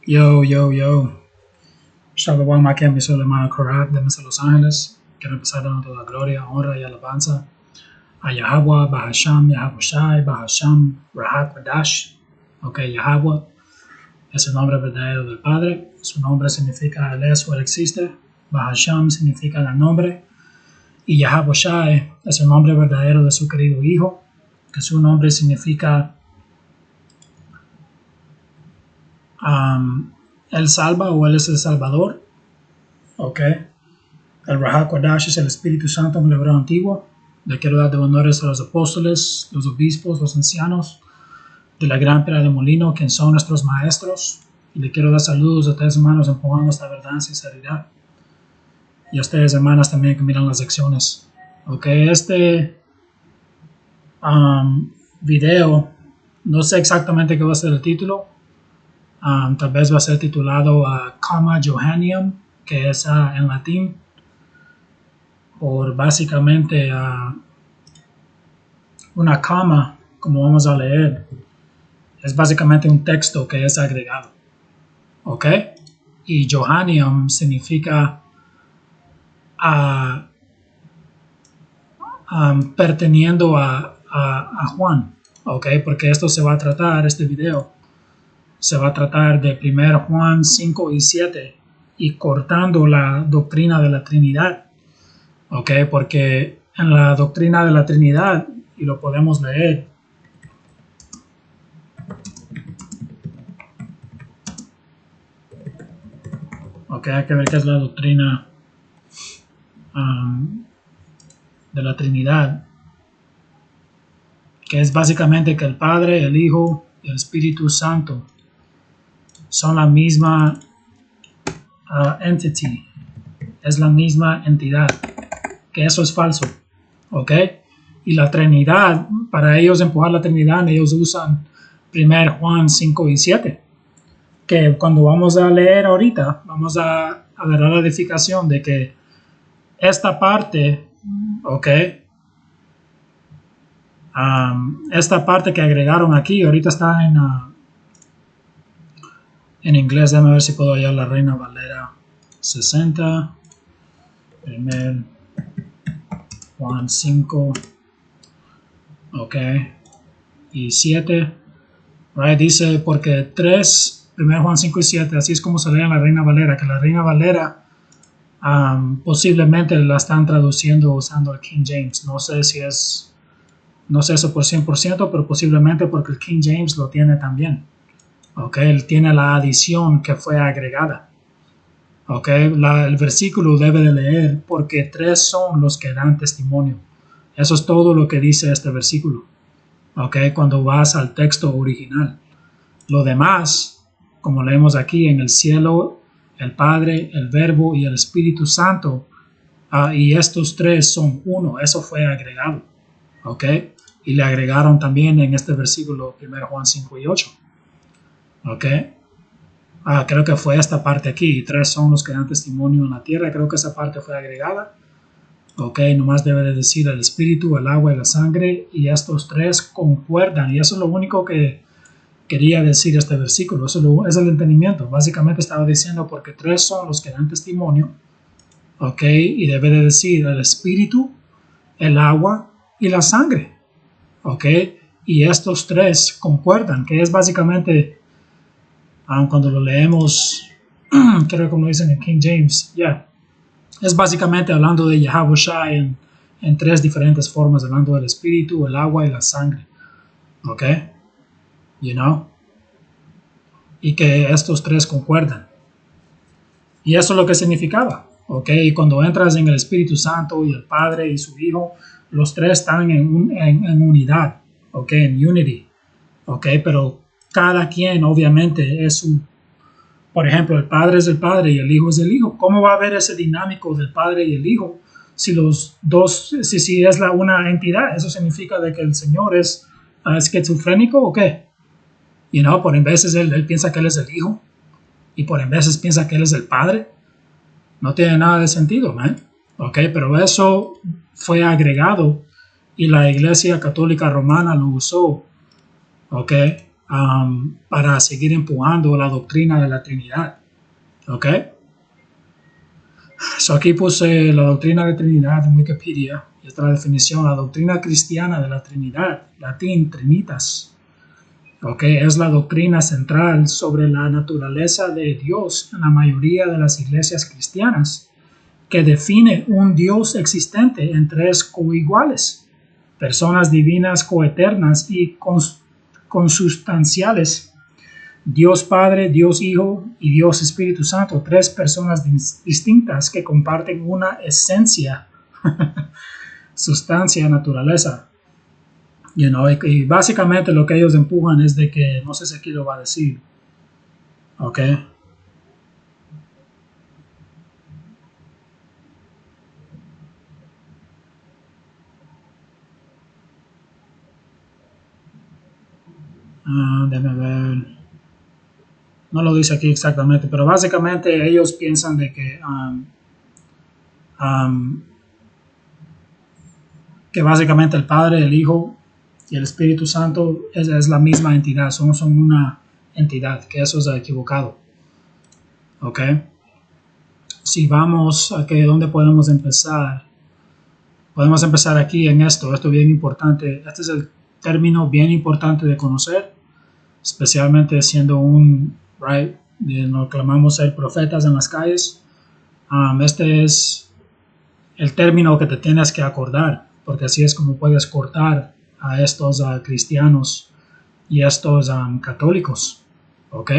Yo, yo, yo. Shalom, aquí mi soy el hermano Corab de Mesa Los Ángeles. Quiero empezar dando toda la gloria, honra y alabanza a Yahweh, Bahasham, Yahabushai, Bahasham, Rahakwadash. Ok, Yahweh es el nombre verdadero del Padre. Su nombre significa Él es o Él existe. Bahasham significa el nombre. Y Yahabushai es el nombre verdadero de su querido Hijo, que su nombre significa Él salva o Él es el Salvador. Ok. El Rahakwadash es el Espíritu Santo en el hebreo antiguo. Le quiero dar de honores a los apóstoles, los obispos, los ancianos de la gran piedra de molino, quien son nuestros maestros. Y le quiero dar saludos a ustedes, hermanos, empujando esta verdad en sinceridad. Y a ustedes, hermanas, también que miran las lecciones. Ok, este video, no sé exactamente qué va a ser el título. Tal vez va a ser titulado Comma Johannium, que es en latín, por básicamente una coma, como vamos a leer, es básicamente un texto que es agregado. ¿Ok? Y Johannium significa perteniendo a Juan. ¿Ok? Porque esto se va a tratar, este video, se va a tratar de 1 Juan 5 y 7 y cortando la doctrina de la Trinidad. ¿Ok? Porque en la doctrina de la Trinidad, y lo podemos leer, ok, hay que ver qué es la doctrina de la Trinidad, que es básicamente que el Padre, el Hijo y el Espíritu Santo son la misma entity, es la misma entidad, que eso es falso, ¿ok? Y la Trinidad, para ellos empujar la Trinidad, ellos usan 1 Juan 5 y 7, que cuando vamos a leer ahorita, vamos a ver la edificación de que esta parte, ¿ok? Esta parte que agregaron aquí, ahorita está en inglés. Déjame ver si puedo hallar la Reina Valera 60. 1 Juan 5, ok, y 7, right? Dice, porque 1 Juan 5 y 7, así es como se lee en la Reina Valera, que la Reina Valera posiblemente la están traduciendo usando el King James. No sé si es, no sé eso por 100%, pero posiblemente porque el King James lo tiene también. Ok, él tiene la adición que fue agregada. Ok, el versículo debe de leer, porque 3 son los que dan testimonio. Eso es todo lo que dice este versículo. Ok, cuando vas al texto original. Lo demás, como leemos aquí, en el cielo, el Padre, el Verbo y el Espíritu Santo, y estos 3 son uno. Eso fue agregado. Ok, y le agregaron también en este versículo 1 Juan 5 y 8. Ok. Creo que fue esta parte aquí. 3 son los que dan testimonio en la tierra. Creo que esa parte fue agregada. Ok, nomás debe de decir el espíritu, el agua y la sangre. Y estos 3 concuerdan. Y eso es lo único que quería decir este versículo. Eso es el entendimiento. Básicamente estaba diciendo porque 3 son los que dan testimonio. Ok, y debe de decir el espíritu, el agua y la sangre. Ok, y estos 3 concuerdan. Que es básicamente... cuando lo leemos, creo que como dicen en King James, es básicamente hablando de Yahabushai en 3 diferentes formas, hablando del espíritu, el agua y la sangre. ¿Ok? You know? Y que estos 3 concuerdan. Y eso es lo que significaba. ¿Ok? Y cuando entras en el Espíritu Santo y el Padre y su Hijo, los 3 están en unidad. ¿Ok? En unity. ¿Ok? Pero cada quien obviamente es por ejemplo, el Padre es el Padre y el Hijo es el Hijo. ¿Cómo va a haber ese dinámico del Padre y el Hijo si los dos, si es una entidad? Eso significa de que el Señor es esquizofrénico o qué? Por veces él piensa que él es el Hijo y por veces piensa que él es el Padre. No tiene nada de sentido, man. ¿Ok? Pero eso fue agregado y la Iglesia Católica Romana lo usó. ¿Ok? para seguir empujando la doctrina de la Trinidad. ¿Ok? So aquí puse la doctrina de Trinidad en Wikipedia. Y esta es la definición. La doctrina cristiana de la Trinidad, latín Trinitas. ¿Ok? Es la doctrina central sobre la naturaleza de Dios en la mayoría de las iglesias cristianas, que define un Dios existente en tres coiguales, personas divinas coeternas y consustanciales. Dios Padre, Dios Hijo y Dios Espíritu Santo, tres personas distintas que comparten una esencia, sustancia, naturaleza. Y básicamente lo que ellos empujan es de que, no sé si aquí lo va a decir, ¿ok? Déjame ver. No lo dice aquí exactamente, pero básicamente ellos piensan de que básicamente el Padre, el Hijo y el Espíritu Santo es la misma entidad, son una entidad, que eso es equivocado. ¿Ok? Si vamos a que dónde podemos empezar, podemos empezar aquí en esto es bien importante. Este es el término bien importante de conocer, especialmente siendo nos clamamos ser profetas en las calles. Este es el término que te tienes que acordar, porque así es como puedes cortar a estos cristianos y a estos católicos, ¿ok?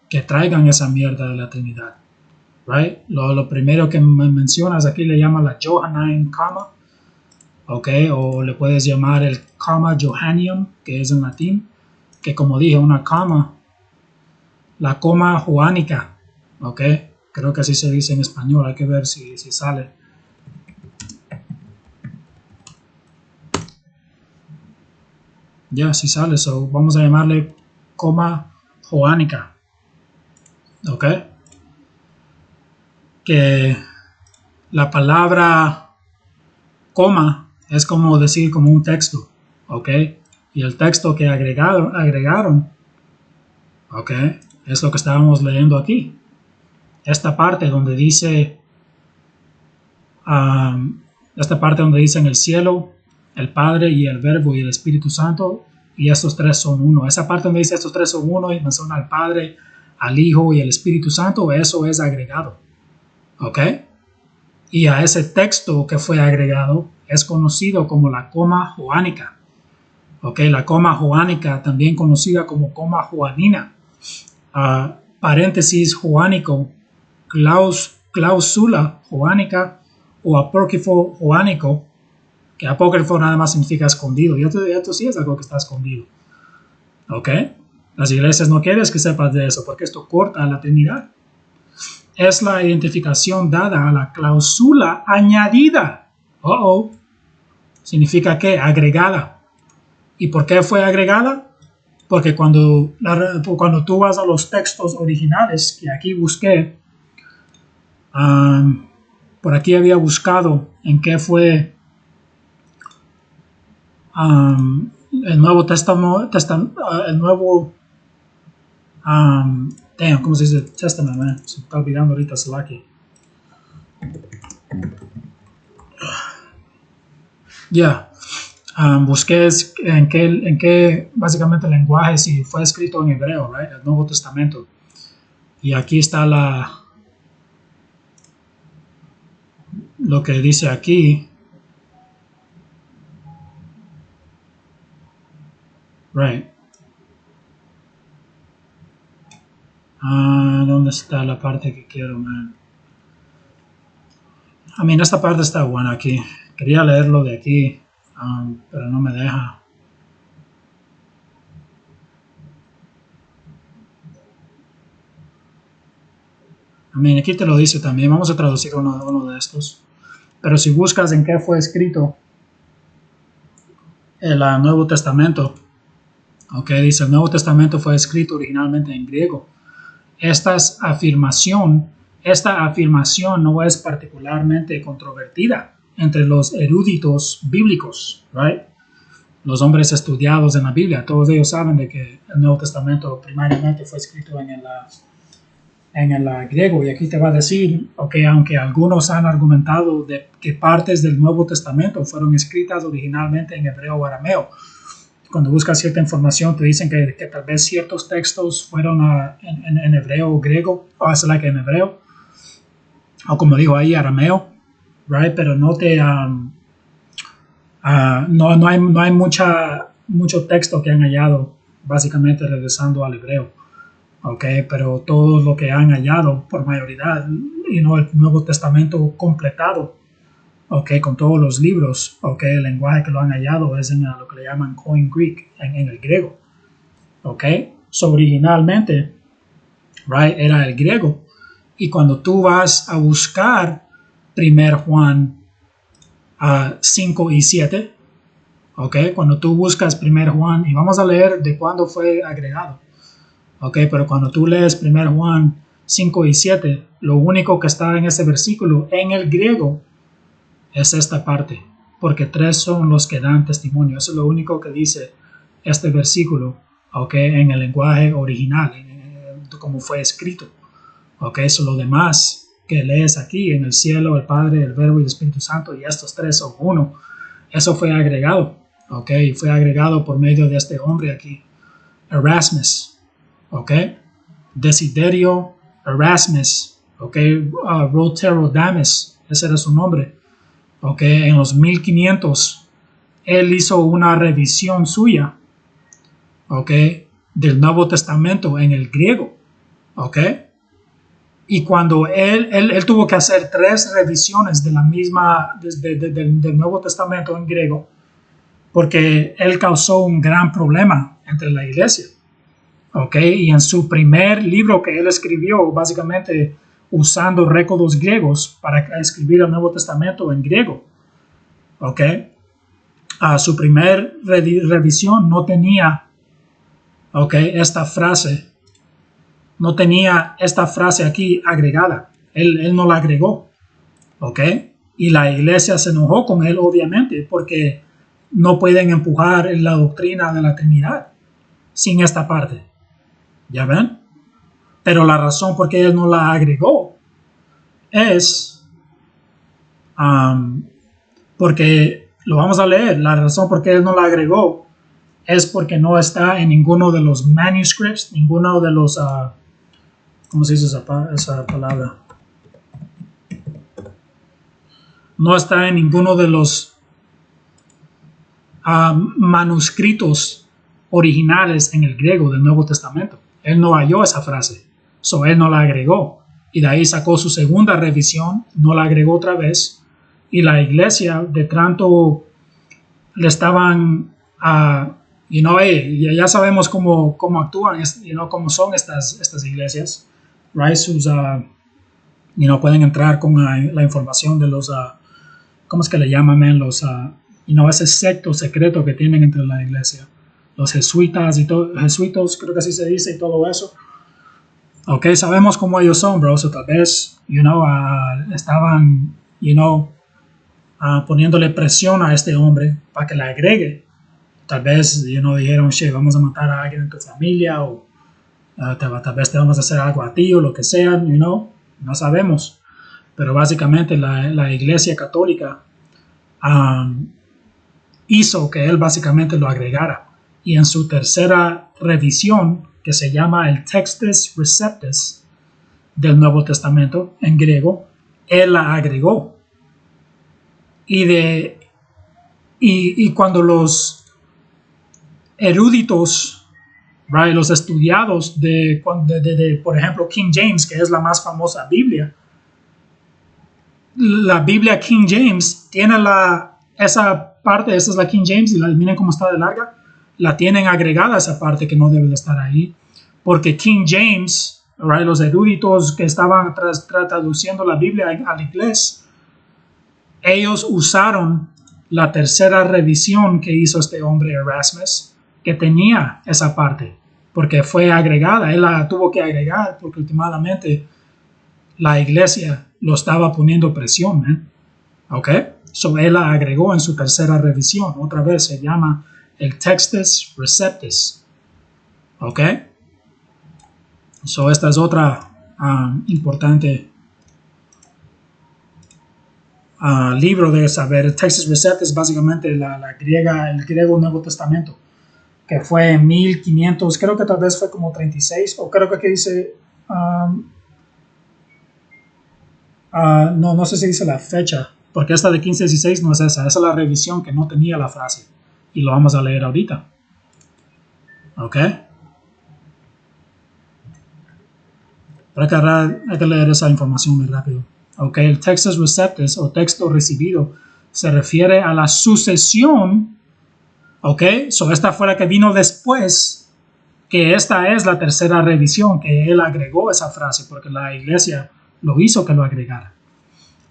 Que traigan esa mierda de la Trinidad, right? Lo primero que mencionas aquí le llama la Johannine comma, ¿ok? O le puedes llamar el comma Johannium, que es en latín, que como dije, una coma, la coma joánica, ¿ok? Creo que así se dice en español, hay que ver si sale. Ya, si sale, so vamos a llamarle coma joánica, ¿ok? Que la palabra coma es como decir como un texto, ¿ok? Y el texto que agregaron, ¿ok? Es lo que estábamos leyendo aquí. Esta parte donde dice, en el cielo, el Padre y el Verbo y el Espíritu Santo, y estos tres son uno. Esa parte donde dice estos tres son uno y menciona al Padre, al Hijo y el Espíritu Santo, eso es agregado. ¿Ok? Y a ese texto que fue agregado es conocido como la coma joánica. ¿Ok? La coma joánica, también conocida como coma joanina. Paréntesis joánico, cláusula joánica o apócrifo joánico, que apócrifo nada más significa escondido, y esto sí es algo que está escondido. ¿Ok? Las iglesias no quieren que sepas de eso, porque esto corta la Trinidad. Es la identificación dada a la cláusula añadida. Significa que agregada. ¿Y por qué fue agregada? Porque cuando tú vas a los textos originales, que aquí busqué, por aquí había buscado en qué fue el Nuevo Testamento, el Nuevo, ¿cómo se dice? Testament, man. Se me está olvidando ahorita Slaki. Busqué en qué básicamente lenguaje, si fue escrito en hebreo, right? El Nuevo Testamento. Y aquí está lo que dice aquí. Right. ¿Dónde está la parte que quiero, man? Esta parte está buena aquí. Quería leerlo de aquí, pero no me deja. Aquí te lo dice también. Vamos a traducir uno de estos. Pero si buscas en qué fue escrito el Nuevo Testamento, dice el Nuevo Testamento fue escrito originalmente en griego. Esta afirmación no es particularmente controvertida entre los eruditos bíblicos, right? los hombres estudiados en la Biblia, todos ellos saben de que el Nuevo Testamento primariamente fue escrito en el griego. Y aquí te va a decir, aunque algunos han argumentado de que partes del Nuevo Testamento fueron escritas originalmente en hebreo o arameo, cuando buscas cierta información te dicen que tal vez ciertos textos fueron en hebreo o griego, o en hebreo, o como digo ahí, arameo, right? Pero no hay mucho texto que han hallado básicamente regresando al hebreo, pero todo lo que han hallado por mayoría, el Nuevo Testamento completado, con todos los libros, el lenguaje que lo han hallado es en lo que le llaman Koine Greek, en el griego, so originalmente, right, era el griego. Y cuando tú vas a buscar 1 Juan 5 y 7, cuando tú buscas 1 Juan, y vamos a leer de cuándo fue agregado, pero cuando tú lees 1 Juan 5 y 7, lo único que está en ese versículo en el griego es esta parte, porque 3 son los que dan testimonio. Eso es lo único que dice este versículo, en el lenguaje original, como fue escrito. Eso lo demás que lees aquí, en el cielo, el Padre, el Verbo y el Espíritu Santo, y estos 3 son uno. Eso fue agregado, y fue agregado por medio de este hombre aquí, Erasmus, Desiderio Erasmus, Roterodamus, ese era su nombre, en los 1500, él hizo una revisión suya, del Nuevo Testamento en el griego, y cuando él tuvo que hacer 3 revisiones de la misma, del Nuevo Testamento en griego, porque él causó un gran problema entre la iglesia, y en su primer libro que él escribió, básicamente usando récords griegos para escribir el Nuevo Testamento en griego, su primer revisión no tenía, esta frase, no tenía esta frase aquí agregada. Él no la agregó. Y la iglesia se enojó con él, obviamente, porque no pueden empujar la doctrina de la Trinidad sin esta parte. ¿Ya ven? Pero la razón por qué él no la agregó es porque, lo vamos a leer, la razón por qué él no la agregó es porque no está en ninguno de los manuscripts, ninguno de los... ¿cómo se dice esa palabra? No está en ninguno de los manuscritos originales en el griego del Nuevo Testamento. Él no halló esa frase, él no la agregó. Y de ahí sacó su segunda revisión, no la agregó otra vez. Y la iglesia, de tanto le estaban... ya sabemos cómo actúan, cómo son estas iglesias. Right? Pueden entrar con la información de los, ¿cómo es que le llaman, los, ese secto secreto que tienen entre la iglesia, los jesuitas y todo, jesuitos, creo que así se dice, y todo eso. Sabemos cómo ellos son, bro. So tal vez, estaban, poniéndole presión a este hombre para que la agregue. Tal vez, dijeron, vamos a matar a alguien en tu familia, o tal vez te vamos a hacer algo a ti, o lo que sea, no sabemos. Pero básicamente la iglesia católica hizo que él básicamente lo agregara. Y en su tercera revisión, que se llama el Textus Receptus del Nuevo Testamento en griego, él la agregó. Y cuando los eruditos, right, los estudiados de, por ejemplo, King James, que es la más famosa Biblia, la Biblia King James tiene esa parte, esa es la King James, y miren cómo está de larga, la tienen agregada esa parte que no debe de estar ahí, porque King James, right, los eruditos que estaban traduciendo la Biblia al inglés, ellos usaron la tercera revisión que hizo este hombre Erasmus, que tenía esa parte, porque fue agregada, él la tuvo que agregar, porque últimamente la iglesia lo estaba poniendo presión, so él la agregó en su tercera revisión. Otra vez se llama el Textus Receptus. ¿Ok? So, esta es otra importante libro de saber. El Textus Receptus es básicamente el griego Nuevo Testamento, que fue en 1500, creo que tal vez fue como 36, o creo que aquí dice, no sé si dice la fecha, porque esta de 1516 no es esa es la revisión que no tenía la frase, y lo vamos a leer ahorita. ¿Ok? Pero hay que leer esa información muy rápido. ¿Ok? El Textus Receptus, o texto recibido, se refiere a la sucesión. ¿Ok? So esta fue la que vino después, que esta es la tercera revisión, que él agregó esa frase, porque la iglesia lo hizo que lo agregara.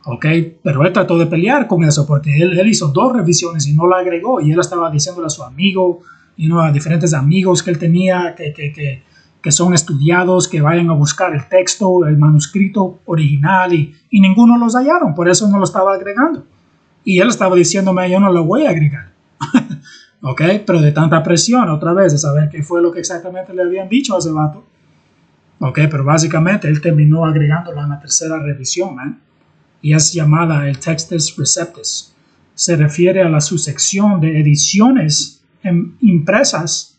¿Ok? Pero él trató de pelear con eso, porque él hizo 2 revisiones y no la agregó, y él estaba diciéndole a su amigo, a diferentes amigos que él tenía, que son estudiados, que vayan a buscar el texto, el manuscrito original, y ninguno los hallaron, por eso no lo estaba agregando. Y él estaba diciéndome, yo no lo voy a agregar. ¿Ok? Pero de tanta presión, otra vez, de saber qué fue lo que exactamente le habían dicho a ese vato. ¿Ok? Pero básicamente él terminó agregándola en la tercera revisión, y es llamada el Textus Receptus. Se refiere a la sucesión de ediciones impresas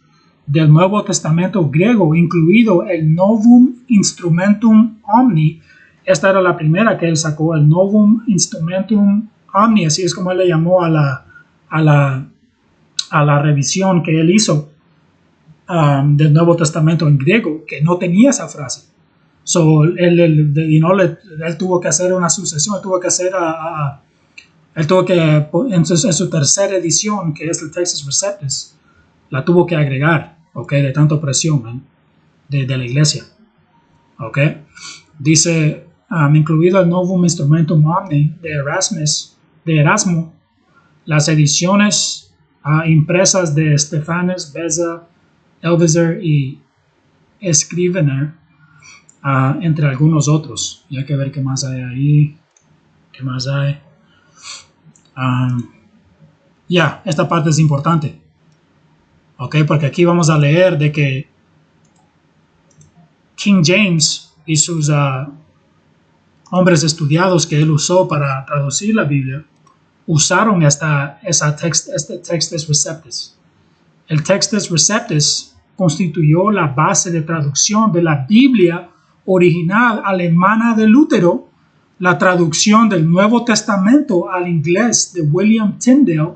del Nuevo Testamento griego, incluido el Novum Instrumentum Omni. Esta era la primera que él sacó, el Novum Instrumentum Omni, así es como él le llamó a la revisión que él hizo del Nuevo Testamento en griego, que no tenía esa frase. So, él tuvo que hacer una sucesión, en su tercera edición, que es el Textus Receptus, la tuvo que agregar, ¿ok? De tanta presión, de la iglesia, ¿ok? Dice, incluido el Novum Instrumentum Omni de Erasmo, las ediciones impresas de Stephanus, Beza, Elvezer y Scrivener, entre algunos otros. Y hay que ver qué más hay ahí. ¿Qué más hay? Esta parte es importante. Ok, porque aquí vamos a leer de que King James y sus hombres estudiados que él usó para traducir la Biblia usaron este Textus Receptus. El Textus Receptus constituyó la base de traducción de la Biblia original alemana de Lutero, la traducción del Nuevo Testamento al inglés de William Tyndale,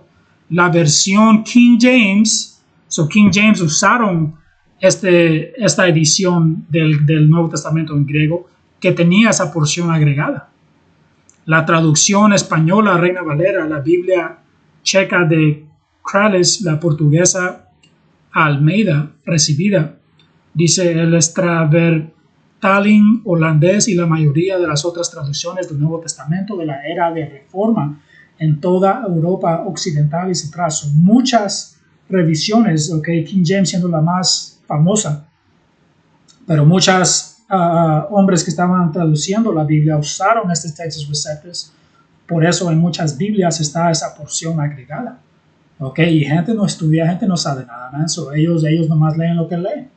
la versión King James. So King James usaron esta edición del Nuevo Testamento en griego que tenía esa porción agregada. La traducción española Reina Valera, la Biblia checa de Krales, la portuguesa Almeida recibida, dice el Stravertaling holandés y la mayoría de las otras traducciones del Nuevo Testamento de la era de Reforma en toda Europa occidental y central. Son muchas revisiones, King James siendo la más famosa, pero muchas hombres que estaban traduciendo la Biblia usaron este Textus Receptus, por eso en muchas Biblias está esa porción agregada. Y gente no estudia, gente no sabe nada, man. So ellos nomás leen lo que leen,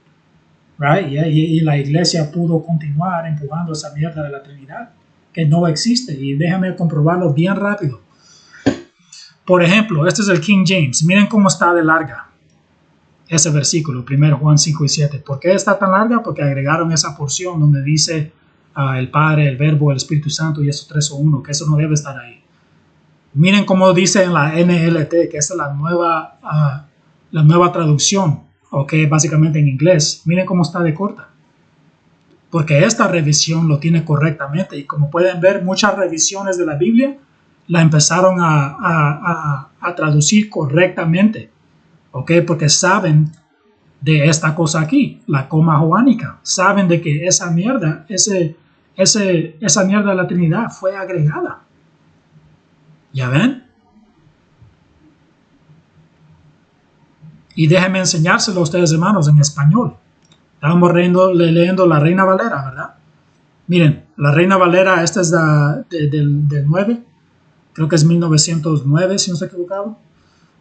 right? Y la iglesia pudo continuar empujando esa mierda de la Trinidad, que no existe, y déjame comprobarlo bien rápido. Por ejemplo, este es el King James. Miren cómo está de larga ese versículo, 1 Juan 5 y 7. ¿Por qué está tan larga? Porque agregaron esa porción donde dice el Padre, el Verbo, el Espíritu Santo, y esos 3 son uno, que eso no debe estar ahí. Miren cómo dice en la NLT, que esta es la nueva traducción, básicamente en inglés. Miren cómo está de corta. Porque esta revisión lo tiene correctamente, y como pueden ver, muchas revisiones de la Biblia la empezaron a traducir correctamente, porque saben de esta cosa aquí, la coma joánica. Saben de que esa mierda, esa mierda de la Trinidad fue agregada. ¿Ya ven? Y déjenme enseñárselo a ustedes, hermanos, en español. Estábamos leyendo la Reina Valera, ¿verdad? Miren, la Reina Valera, esta es del 9. Creo que es 1909, si no estoy equivocado.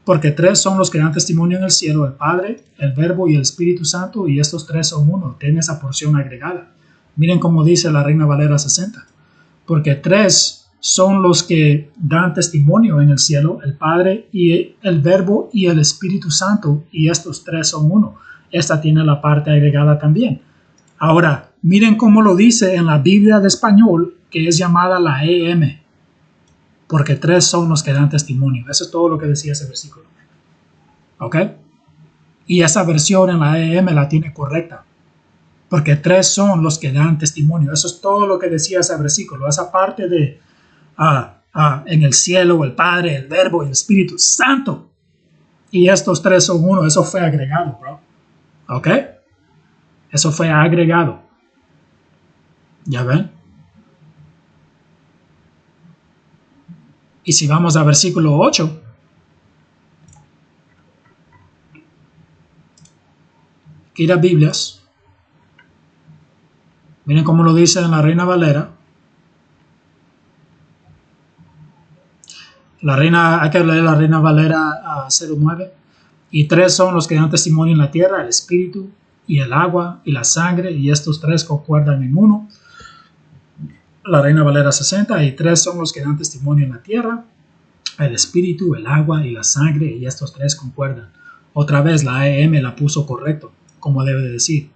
Porque tres son los que dan testimonio en el cielo, el Padre, el Verbo y el Espíritu Santo, y estos tres son uno. Tiene esa porción agregada. Miren cómo dice la Reina Valera 60. Porque tres son los que dan testimonio en el cielo, el Padre y el Verbo y el Espíritu Santo, y estos tres son uno. Esta tiene la parte agregada también. Ahora, miren cómo lo dice en la Biblia de español, que es llamada la EM, porque tres son los que dan testimonio. Eso es todo lo que decía ese versículo. ¿Ok? Y esa versión en la EM la tiene correcta, porque tres son los que dan testimonio. Eso es todo lo que decía ese versículo. Esa parte de en el cielo, el Padre, el Verbo y el Espíritu Santo. Y estos tres son uno. Eso fue agregado, bro. ¿Ok? Eso fue agregado. ¿Ya ven? Y si vamos al versículo 8, aquí las Biblias, miren cómo lo dice en la Reina Valera. Hay que leer la Reina Valera 09. Y tres son los que dan testimonio en la tierra, el Espíritu y el agua y la sangre, y estos tres concuerdan en uno. La Reina Valera 60, y tres son los que dan testimonio en la tierra, el Espíritu, el agua y la sangre, y estos tres concuerdan. Otra vez la EM la puso correcto, como debe de decir.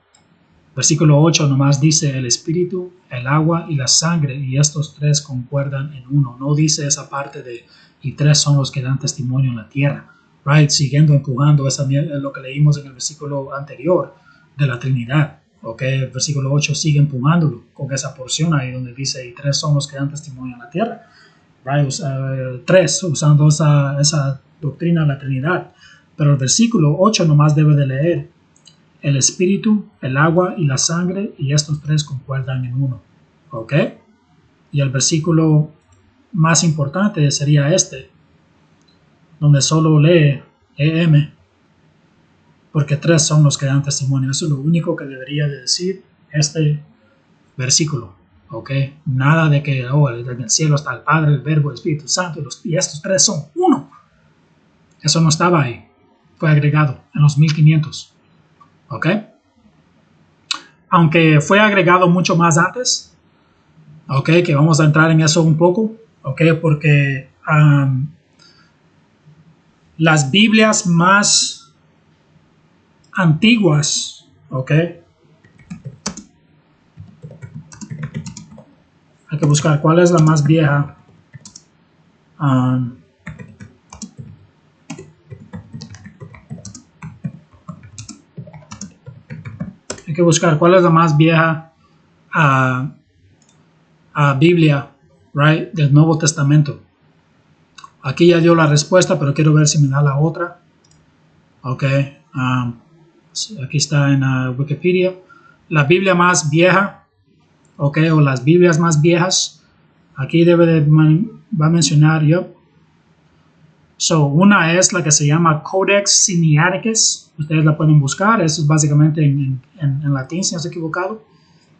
Versículo 8 nomás dice el Espíritu, el agua y la sangre, y estos tres concuerdan en uno. No dice esa parte de y tres son los que dan testimonio en la tierra. Right? Siguiendo empujando lo que leímos en el versículo anterior de la Trinidad. Okay, el versículo 8 sigue empujándolo con esa porción ahí donde dice y tres son los que dan testimonio en la tierra. Right? Tres, usando esa doctrina de la Trinidad. Pero el versículo 8 nomás debe de leer el Espíritu, el agua y la sangre, y estos tres concuerdan en uno. ¿Ok? Y el versículo más importante sería este, donde solo lee EM, porque tres son los que dan testimonio. Eso es lo único que debería de decir este versículo. ¿Ok? Nada de que en el cielo está el Padre, el Verbo, el Espíritu Santo, y estos tres son uno. Eso no estaba ahí. Fue agregado en los 1500. ¿Ok? Aunque fue agregado mucho más antes. ¿Ok? Que vamos a entrar en eso un poco. ¿Ok? Porque las Biblias más antiguas, ¿ok? Hay que buscar cuál es la más vieja. Hay que buscar cuál es la más vieja Biblia, right, del Nuevo Testamento. Aquí ya dio la respuesta, pero quiero ver si me da la otra. Ok, aquí está en Wikipedia. La Biblia más vieja, ok, o las Biblias más viejas. Aquí va a mencionar yo. So, una es la que se llama Codex Sinaiticus. Ustedes la pueden buscar. Eso es básicamente en latín, si no estoy equivocado.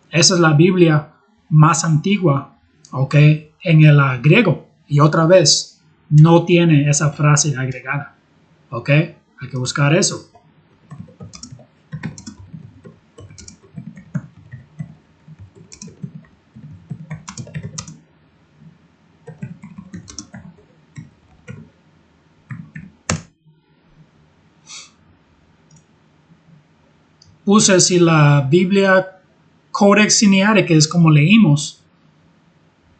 Esa es la Biblia más antigua, ok, en el griego. Y otra vez, no tiene esa frase agregada. Ok, hay que buscar eso. Puse si la Biblia Codex Sinaiticus, como leímos,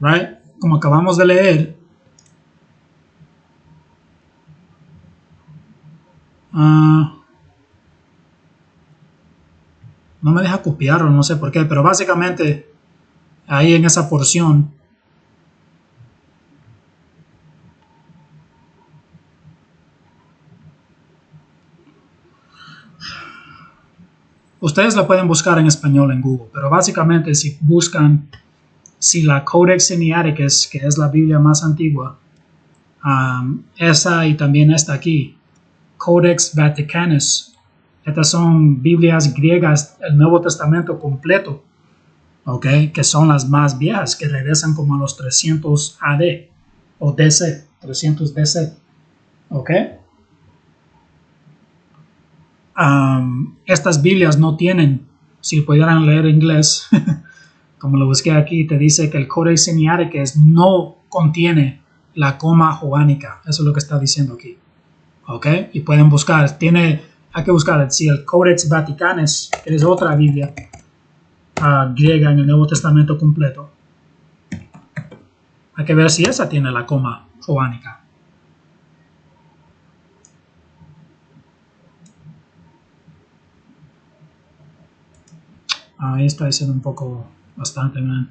right, como acabamos de leer, no me deja copiarlo, no sé por qué, pero básicamente ahí en esa porción ustedes la pueden buscar en español en Google, pero básicamente si buscan si la Codex Sinaiticus, que es la Biblia más antigua, esa y también esta aquí, Codex Vaticanus, estas son Biblias griegas, el Nuevo Testamento completo, ¿ok? Que son las más viejas, que regresan como a los 300 AD o DC, 300 DC, ¿ok? Estas Biblias no tienen, si pudieran leer inglés, como lo busqué aquí, te dice que el Codex Sinaiticus no contiene la coma joánica. Eso es lo que está diciendo aquí. ¿Ok? Y pueden buscar, hay que buscar si el Codex Vaticanus, que es otra Biblia griega en el Nuevo Testamento completo. Hay que ver si esa tiene la coma joánica. Ahí está diciendo un poco, bastante, man.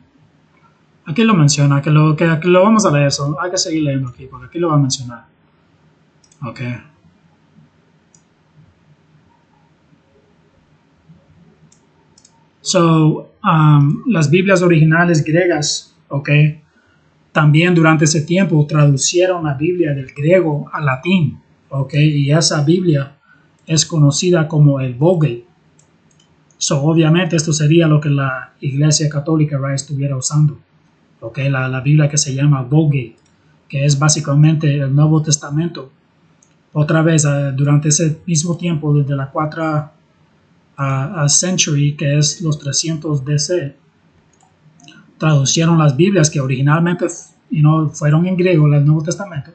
Aquí lo menciona, que lo vamos a leer, hay que seguir leyendo aquí, porque aquí lo va a mencionar. Ok. So, las Biblias originales griegas, ok, también durante ese tiempo traducieron la Biblia del griego al latín, ok, y esa Biblia es conocida como el Vulgate. So, obviamente esto sería lo que la Iglesia Católica estuviera usando, ok, la Biblia que se llama Vulgate, que es básicamente el Nuevo Testamento. Otra vez, durante ese mismo tiempo, desde la 4 century, que es los 300 DC, traducieron las Biblias que originalmente fueron en griego, el Nuevo Testamento,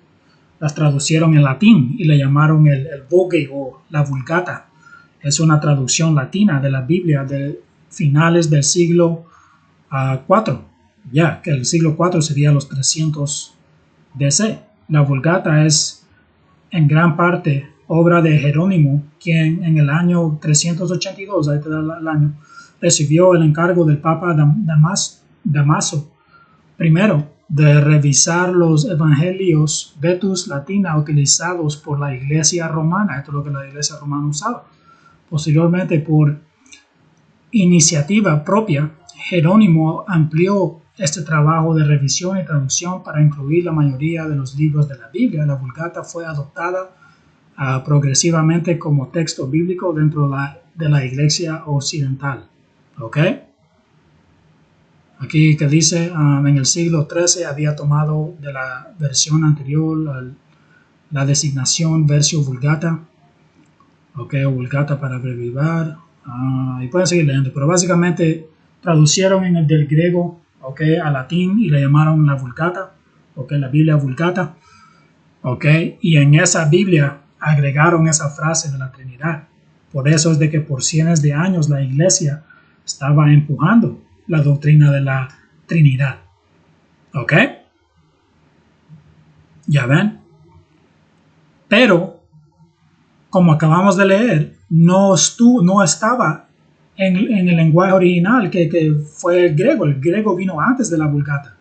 las traducieron en latín y le llamaron el Vulgate o la Vulgata. Es una traducción latina de la Biblia de finales del siglo IV. Que el siglo IV sería los 300 DC. La Vulgata es en gran parte obra de Jerónimo, quien en el año 382, ahí te da el año, recibió el encargo del Papa Damaso I de revisar los evangelios vetus latina utilizados por la Iglesia romana. Esto es lo que la Iglesia romana usaba. Posteriormente, por iniciativa propia, Jerónimo amplió este trabajo de revisión y traducción para incluir la mayoría de los libros de la Biblia. La Vulgata fue adoptada progresivamente como texto bíblico dentro de la Iglesia occidental. ¿Ok? Aquí que dice, en el siglo XIII había tomado de la versión anterior la designación Versio Vulgata. Ok, o Vulgata para abreviar. Y pueden seguir leyendo, pero básicamente traducieron del griego, ok, al latín y le llamaron la Vulgata, ok, la Biblia Vulgata, ok, y en esa Biblia agregaron esa frase de la Trinidad. Por eso es de que por cientos de años la Iglesia estaba empujando la doctrina de la Trinidad, ok, ya ven, pero como acabamos de leer, no estaba en el lenguaje original que fue el griego. El griego vino antes de la Vulgata.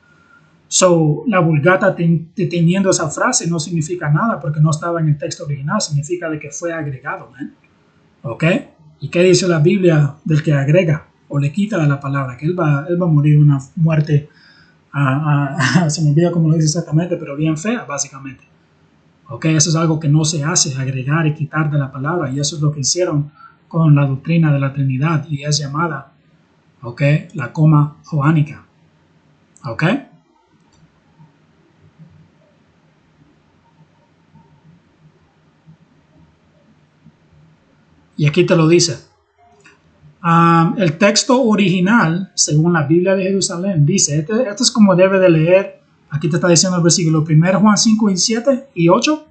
So, la Vulgata teniendo esa frase no significa nada porque no estaba en el texto original, significa de que fue agregado, ¿eh? ¿Ok? ¿Y qué dice la Biblia del que agrega o le quita de la palabra? Que él va a morir una muerte, se me olvida cómo lo dice exactamente, pero bien fea, básicamente. ¿Ok? Eso es algo que no se hace, agregar y quitar de la palabra, y eso es lo que hicieron con la doctrina de la Trinidad, y es llamada, ¿ok?, la coma joánica. ¿Ok? Y aquí te lo dice. El texto original, según la Biblia de Jerusalén, dice, esto es como debe de leer, aquí te está diciendo el versículo 1 Juan 5 y 7 y 8,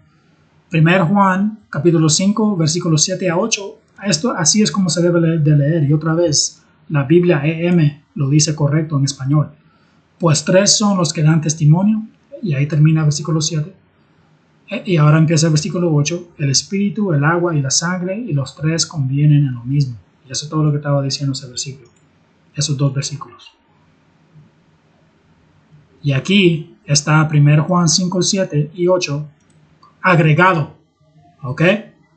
1 Juan capítulo 5, versículos 7 a 8, esto así es como se debe de leer, y otra vez, la Biblia EM lo dice correcto en español. Pues 3 son los que dan testimonio, y ahí termina el versículo 7. Y ahora empieza el versículo 8, el espíritu, el agua y la sangre, y los 3 convienen en lo mismo. Y eso es todo lo que estaba diciendo ese versículo, esos 2 versículos. Y aquí está 1 Juan 5, 7 y 8 agregado, ¿ok?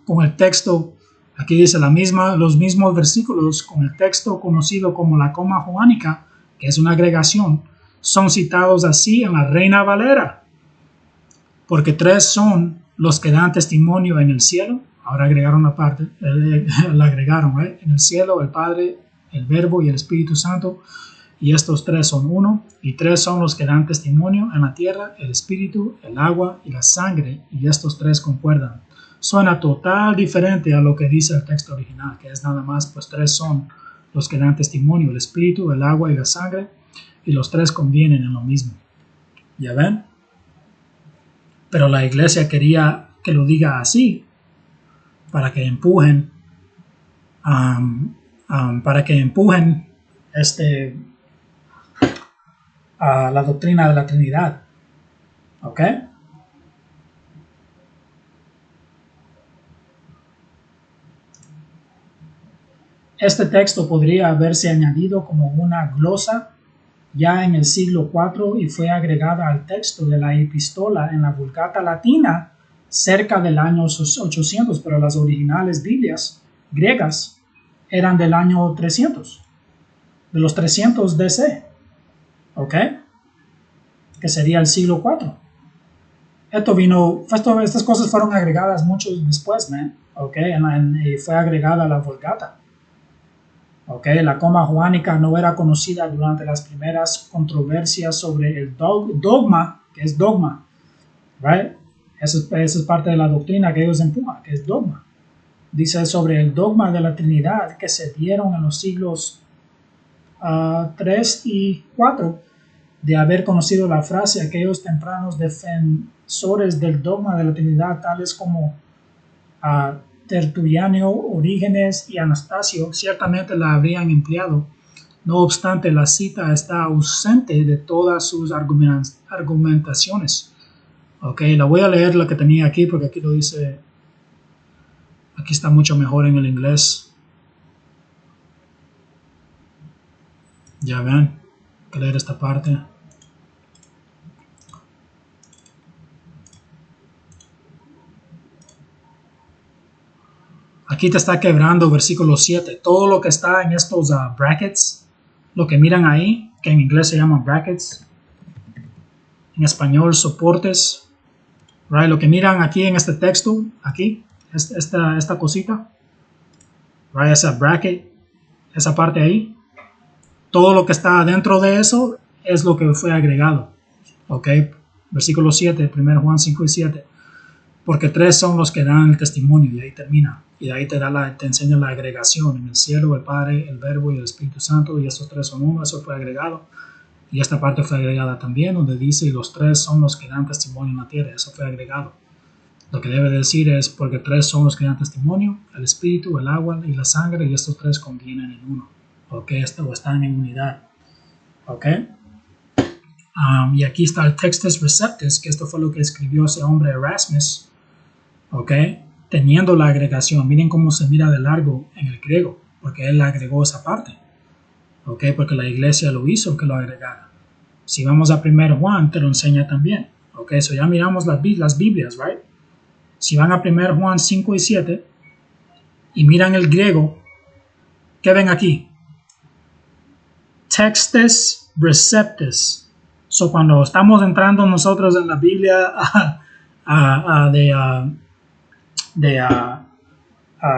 Con el texto, aquí dice los mismos versículos con el texto conocido como la coma joánica, que es una agregación, son citados así en la Reina Valera. Porque 3 son los que dan testimonio en el cielo. Ahora agregaron la parte, la agregaron, en el cielo, el Padre, el Verbo y el Espíritu Santo. Y estos 3 son uno. Y 3 son los que dan testimonio en la tierra, el Espíritu, el agua y la sangre. Y estos 3 concuerdan. suena total diferente a lo que dice el texto original, que es nada más, pues 3 son los que dan testimonio, el espíritu, el agua y la sangre, y los 3 convienen en lo mismo. ¿Ya ven? Pero la iglesia quería que lo diga así, para que empujen, a la doctrina de la Trinidad. ¿Ok? Este texto podría haberse añadido como una glosa ya en el siglo IV y fue agregada al texto de la epístola en la Vulgata latina cerca del año 800, pero las originales Biblias griegas eran del año 300, de los 300 DC, ¿ok? Que sería el siglo IV. Estas cosas fueron agregadas mucho después, ¿ok? Y fue agregada a la Vulgata. Okay, la coma juánica no era conocida durante las primeras controversias sobre el dogma, que es dogma, right? Eso es parte de la doctrina que ellos empujan, que es dogma. Dice sobre el dogma de la Trinidad que se dieron en los siglos 3 y 4, de haber conocido la frase aquellos tempranos defensores del dogma de la Trinidad, tales como Tertuliano, Orígenes y Anastasio, ciertamente la habrían empleado. No obstante, la cita está ausente de todas sus argumentaciones. Ok, la voy a leer la que tenía aquí porque aquí lo dice, aquí está mucho mejor en el inglés. Ya ven, hay que leer esta parte. Aquí te está quebrando versículo 7. Todo lo que está en estos brackets, lo que miran ahí, que en inglés se llaman brackets, en español soportes, right? Lo que miran aquí en este texto, aquí, esta cosita, right? Esa bracket, esa parte ahí, todo lo que está dentro de eso es lo que fue agregado. Ok, versículo 7, 1 Juan 5 y 7. Porque 3 son los que dan el testimonio, y ahí termina. Y de ahí te enseña la agregación. En el cielo, el Padre, el Verbo y el Espíritu Santo, y estos 3 son uno, eso fue agregado. Y esta parte fue agregada también, donde dice, y los 3 son los que dan testimonio en la tierra, eso fue agregado. Lo que debe decir es, porque 3 son los que dan testimonio, el Espíritu, el agua y la sangre, y estos 3 convienen en uno. Ok, están en unidad. Ok. Y aquí está el Textus Receptus, que esto fue lo que escribió ese hombre Erasmus, ok, teniendo la agregación. Miren cómo se mira de largo en el griego, porque él agregó esa parte, ok, porque la iglesia lo hizo que lo agregara. Si vamos a 1 Juan, te lo enseña también, ok, so ya miramos las Biblias, right? Si van a 1 Juan 5 y 7 y miran el griego, ¿qué ven aquí? Textus Receptus. So, cuando estamos entrando nosotros en la Biblia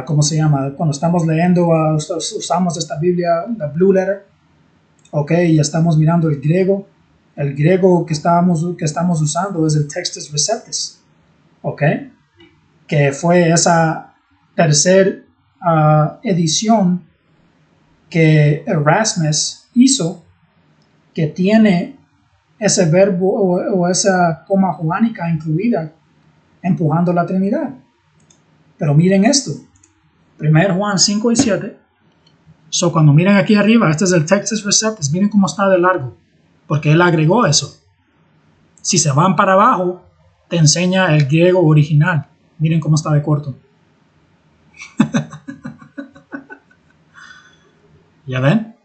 ¿cómo se llama? Cuando estamos leyendo, usamos esta Biblia, la Blue Letter, ok, y estamos mirando el griego. El griego que estamos usando es el Textus Receptus, ok, que fue esa tercera edición que Erasmus hizo, que tiene ese verbo o esa coma juánica incluida, empujando la Trinidad. Pero miren esto, 1 Juan 5 y 7. So, cuando miren aquí arriba, este es el Textus Receptus, miren cómo está de largo, porque él agregó eso. Si se van para abajo, te enseña el griego original. Miren cómo está de corto. ¿Ya ven?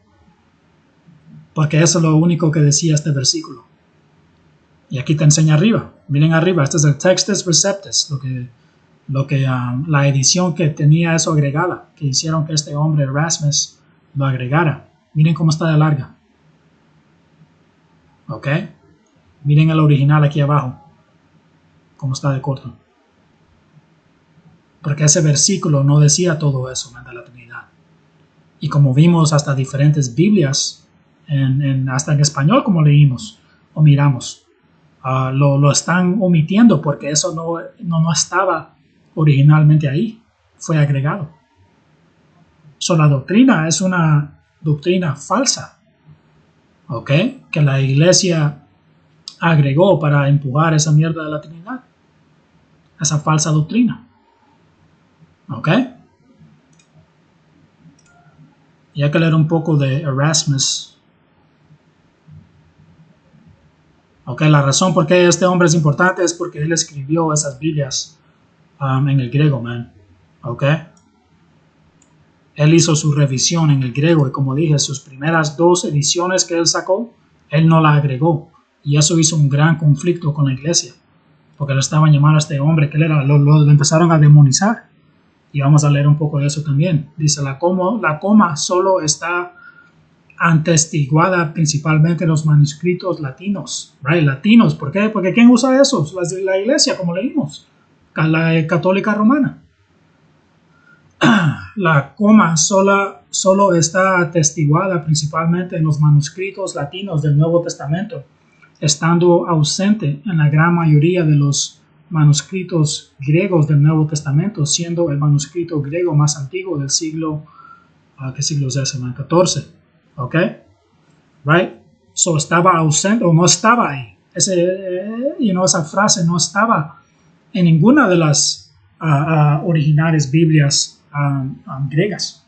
Porque eso es lo único que decía este versículo. Y aquí te enseña arriba. Miren arriba, este es el Textus Receptus, la edición que tenía eso agregada, que hicieron que este hombre Erasmus lo agregara. Miren cómo está de larga. ¿Ok? Miren el original aquí abajo, cómo está de corto. Porque ese versículo no decía todo eso de la Trinidad. Y como vimos hasta diferentes Biblias, hasta en español como leímos o miramos, lo están omitiendo porque eso no estaba originalmente ahí, fue agregado. So, la doctrina es una doctrina falsa, ¿ok? Que la iglesia agregó para empujar esa mierda de la Trinidad, esa falsa doctrina, ¿ok? Y hay que leer un poco de Erasmus. Ok, la razón por qué este hombre es importante es porque él escribió esas Biblias en el griego, man. Ok. Él hizo su revisión en el griego y como dije, sus primeras 2 ediciones que él sacó, él no la agregó. Y eso hizo un gran conflicto con la iglesia. Porque le estaban llamando a este hombre que él era, lo empezaron a demonizar. Y vamos a leer un poco de eso también. Dice, la coma solo está atestiguada principalmente en los manuscritos latinos, right? Latinos, ¿por qué? Porque ¿quién usa eso? La iglesia, como leímos, la católica romana. La coma solo está atestiguada principalmente en los manuscritos latinos del Nuevo Testamento, estando ausente en la gran mayoría de los manuscritos griegos del Nuevo Testamento, siendo el manuscrito griego más antiguo del siglo, ¿qué siglo es ese? 14. ¿Ok? Right? So estaba ausente o no estaba ahí. Esa frase no estaba en ninguna de las originales Biblias griegas.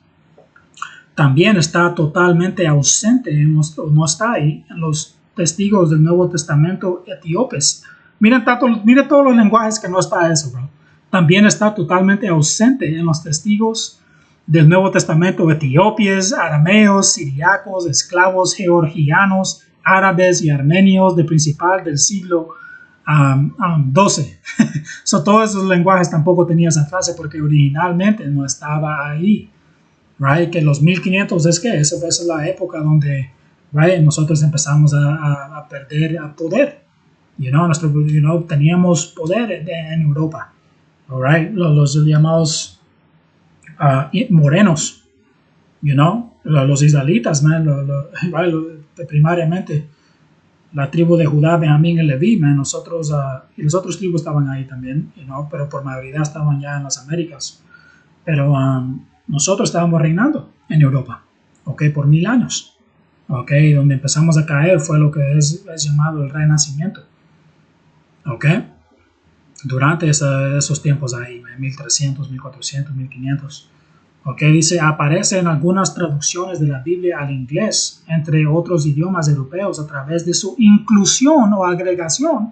También está totalmente ausente, no está ahí, en los testigos del Nuevo Testamento etíopes. Miren todos los lenguajes que no está eso, bro. También está totalmente ausente en los testigos del Nuevo Testamento etíopes, arameos, siriacos, esclavos georgianos, árabes y armenios de principal del siglo XII. So, todos esos lenguajes tampoco tenían esa frase porque originalmente no estaba ahí. Right? Que los 1500 esa es la época donde, right, nosotros empezamos a perder poder. Teníamos poder en Europa. Right? Los llamados morenos, los israelitas, man, primariamente la tribu de Judá, Benjamín y Leví, man, nosotros y los otros tribus estaban ahí también, pero por mayoría estaban ya en las Américas, pero nosotros estábamos reinando en Europa, por 1000 años, donde empezamos a caer fue lo que es llamado el Renacimiento, durante esos tiempos ahí, 1300, 1400, 1500. Dice, aparece en algunas traducciones de la Biblia al inglés, entre otros idiomas europeos, a través de su inclusión o agregación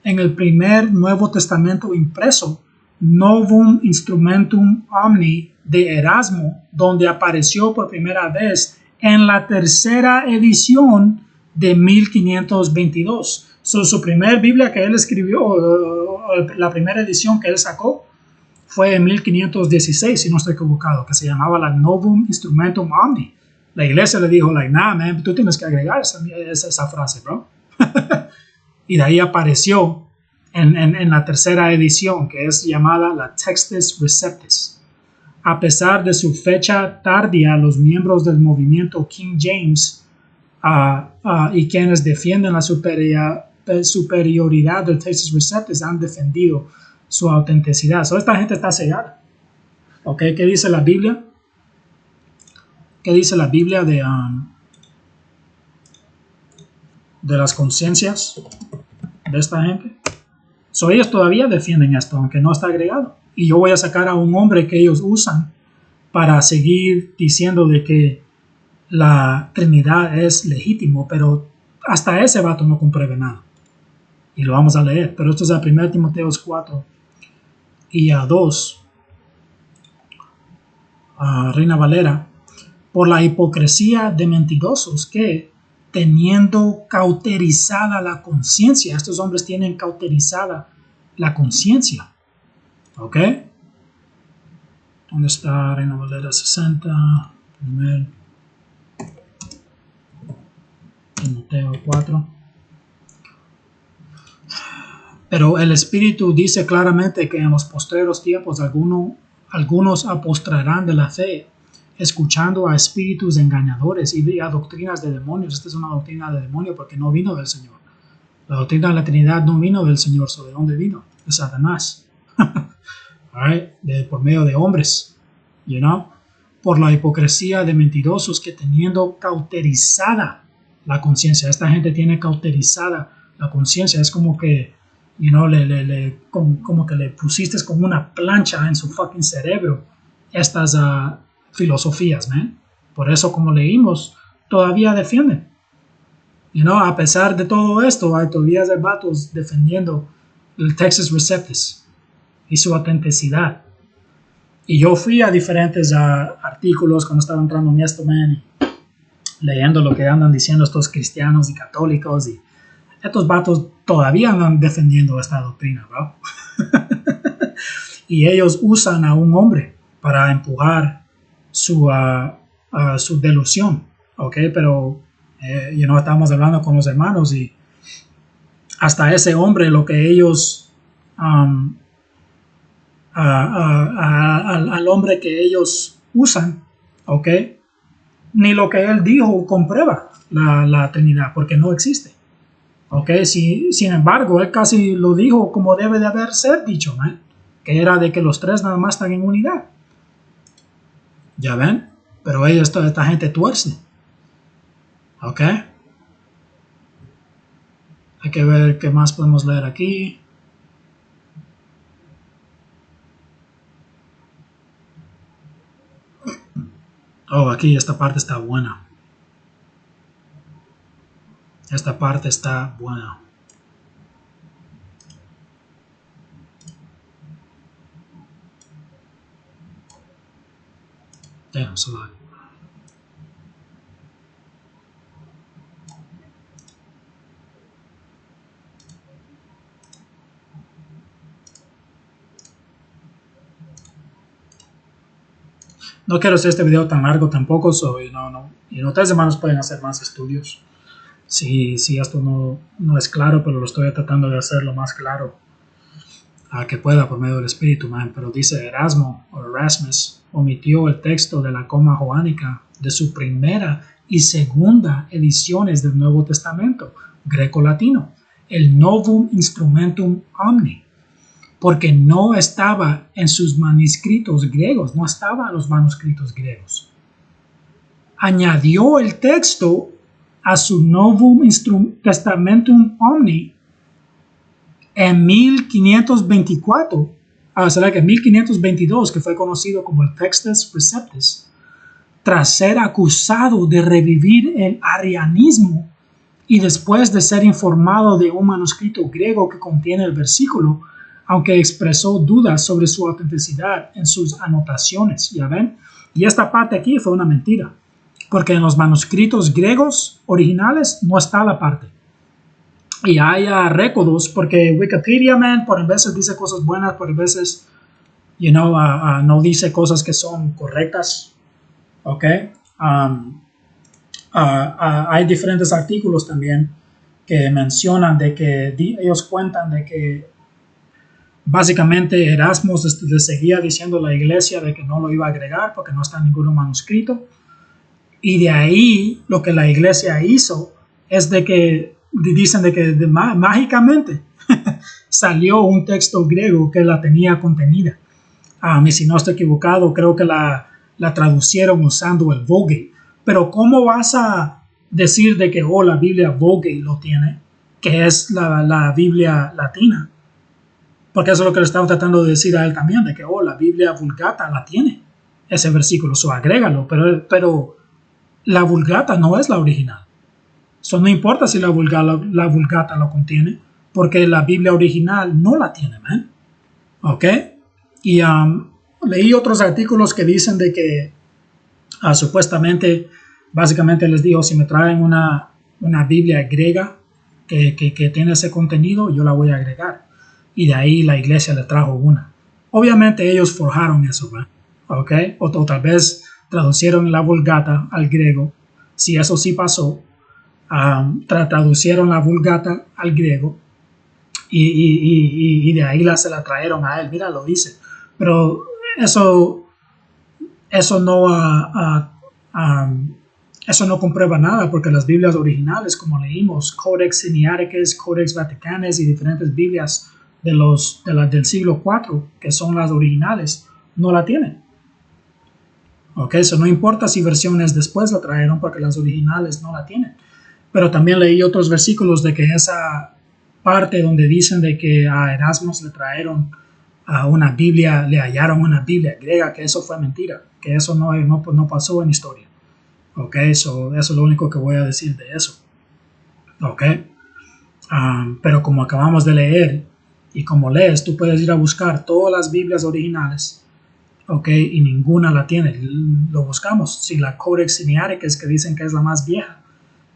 en el primer Nuevo Testamento impreso, Novum Instrumentum Omni de Erasmo, donde apareció por primera vez en la tercera edición de 1522. Su primer Biblia que él escribió, la primera edición que él sacó, fue en 1516, si no estoy equivocado, que se llamaba la Novum Instrumentum Omni. La iglesia le dijo, nah, man, tú tienes que agregar esa frase, bro. Y de ahí apareció en la tercera edición, que es llamada la Textus Receptus. A pesar de su fecha tardía, los miembros del movimiento King James y quienes defienden la superioridad del Textus Receptus han defendido su autenticidad. Esta gente está cegada. ¿Qué dice la Biblia? ¿Qué dice la Biblia de las conciencias de esta gente? Ellos todavía defienden esto, aunque no está agregado. Y yo voy a sacar a un hombre que ellos usan para seguir diciendo de que la Trinidad es legítimo, pero hasta ese vato no compruebe nada. Y lo vamos a leer, pero esto es a 1 Timoteo 4 y a 2, Reina Valera, por la hipocresía de mentirosos que, teniendo cauterizada la conciencia, estos hombres tienen cauterizada la conciencia, ¿dónde está Reina Valera 60? 1 Timoteo 4. Pero el Espíritu dice claramente que en los postreros tiempos algunos apostrarán de la fe, escuchando a espíritus engañadores y a doctrinas de demonios. Esta es una doctrina de demonio porque no vino del Señor. La doctrina de la Trinidad no vino del Señor. ¿De dónde vino? De Satanás. right? Por medio de hombres, you know, por la hipocresía de mentirosos que teniendo cauterizada la conciencia, esta gente tiene cauterizada la conciencia, es como que, you know, como que le pusiste como una plancha en su fucking cerebro estas filosofías, man. Por eso, como leímos, todavía defienden. You know, a pesar de todo esto, hay todavía de vatos defendiendo el Textus Receptus y su autenticidad. Y yo fui a diferentes artículos cuando estaba entrando en esto, man, y leyendo lo que andan diciendo estos cristianos y católicos, y estos vatos todavía andan defendiendo esta doctrina, bro. Y ellos usan a un hombre para empujar su delusión, ¿ok? Pero, you know, estábamos hablando con los hermanos y hasta ese hombre, lo que ellos, al hombre que ellos usan, ¿ok? Ni lo que él dijo comprueba la Trinidad, porque no existe. ¿Ok? Sin embargo, él casi lo dijo como debe de haber ser dicho, ¿eh? Que era de que los tres nada más están en unidad. ¿Ya ven? Pero esta gente tuerce. ¿Ok? Hay que ver qué más podemos leer aquí. Oh, aquí esta parte está buena. Esta parte está buena. Damn, so like, no quiero hacer este video tan largo tampoco, y ustedes hermanos pueden hacer más estudios. Si esto no es claro, pero lo estoy tratando de hacer lo más claro que pueda por medio del Espíritu, man. Pero dice Erasmus omitió el texto de la coma joánica de su primera y segunda ediciones del Nuevo Testamento greco-latino, el Novum Instrumentum Omni, porque no estaba en sus manuscritos griegos, no estaba en los manuscritos griegos. Añadió el texto a su Novum Testamentum Omni en 1524, será que 1522, que fue conocido como el Textus Receptus, tras ser acusado de revivir el arianismo y después de ser informado de un manuscrito griego que contiene el versículo, aunque expresó dudas sobre su autenticidad en sus anotaciones, ¿ya ven? Y esta parte aquí fue una mentira, porque en los manuscritos griegos originales no está la parte. Y hay récords, porque Wikipedia, man, por veces dice cosas buenas, por veces, you know, no dice cosas que son correctas, ¿ok? Hay diferentes artículos también que mencionan de que ellos cuentan de que básicamente Erasmus le seguía diciendo a la iglesia de que no lo iba a agregar porque no está en ningún manuscrito. Y de ahí lo que la iglesia hizo es de que dicen de que mágicamente salió un texto griego que la tenía contenida. Y si no estoy equivocado, creo que la traducieron usando el Vulgate. Pero ¿cómo vas a decir de que la Biblia Vulgate lo tiene, que es la Biblia latina? Porque eso es lo que le estaba tratando de decir a él también, de que la Biblia Vulgata la tiene, ese versículo, agrégalo, pero la Vulgata no es la original. No importa si la Vulgata lo contiene, porque la Biblia original no la tiene, man. ¿Ok? Y leí otros artículos que dicen de que supuestamente, básicamente les dijo, si me traen una Biblia griega que tiene ese contenido, yo la voy a agregar. Y de ahí la iglesia le trajo una. Obviamente ellos forjaron eso, ¿verdad? ¿Ok? O tal vez traducieron la Vulgata al griego. Si eso sí pasó, traducieron la Vulgata al griego y de ahí se la trajeron a él. Mira, lo dice. Pero eso no comprueba nada, porque las Biblias originales, como leímos, Codex Sinaiticus, Codex Vaticanus y diferentes Biblias del siglo IV, que son las originales, no la tienen. Ok, eso no importa si versiones después la trajeron, porque las originales no la tienen. Pero también leí otros versículos de que esa parte donde dicen de que a Erasmus le trajeron a una Biblia, le hallaron una Biblia griega, que eso fue mentira, que eso no pasó en historia. Ok, eso es lo único que voy a decir de eso. Ok, pero como acabamos de leer, y como lees, tú puedes ir a buscar todas las Biblias originales, ok, y ninguna la tiene. Lo buscamos, si la Codex Sinaiticus, que dicen que es la más vieja,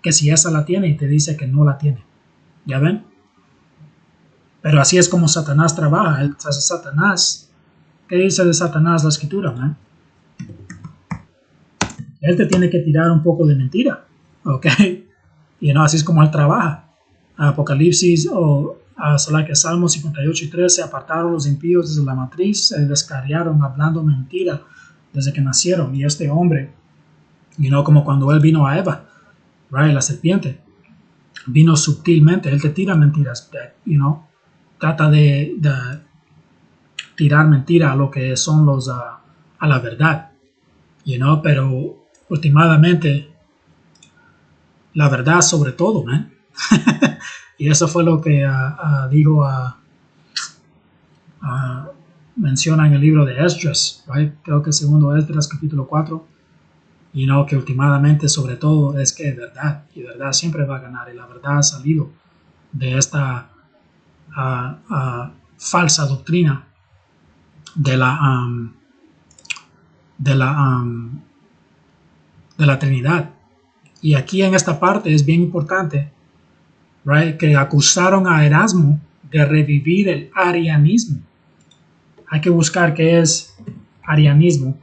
que si esa la tiene y te dice que no la tiene. ¿Ya ven? Pero así es como Satanás trabaja. Satanás, ¿qué dice de Satanás la escritura, man? Él te tiene que tirar un poco de mentira, ¿ok? Y así es como él trabaja. Apocalipsis o Salmo 58 y 3, se apartaron los impíos desde la matriz, se descarriaron hablando mentira desde que nacieron. Y este hombre, como cuando él vino a Eva, right, la serpiente, vino sutilmente, él te tira mentiras, trata de tirar mentira a lo que son a la verdad, pero últimamente la verdad sobre todo, man. Y eso fue lo que digo, menciona en el libro de Esdras, right? Creo que segundo Esdras capítulo 4, que últimamente sobre todo es que es verdad, y verdad siempre va a ganar, y la verdad ha salido de esta falsa doctrina de la Trinidad. Y aquí en esta parte es bien importante, right, que acusaron a Erasmo de revivir el arianismo. Hay que buscar qué es arianismo.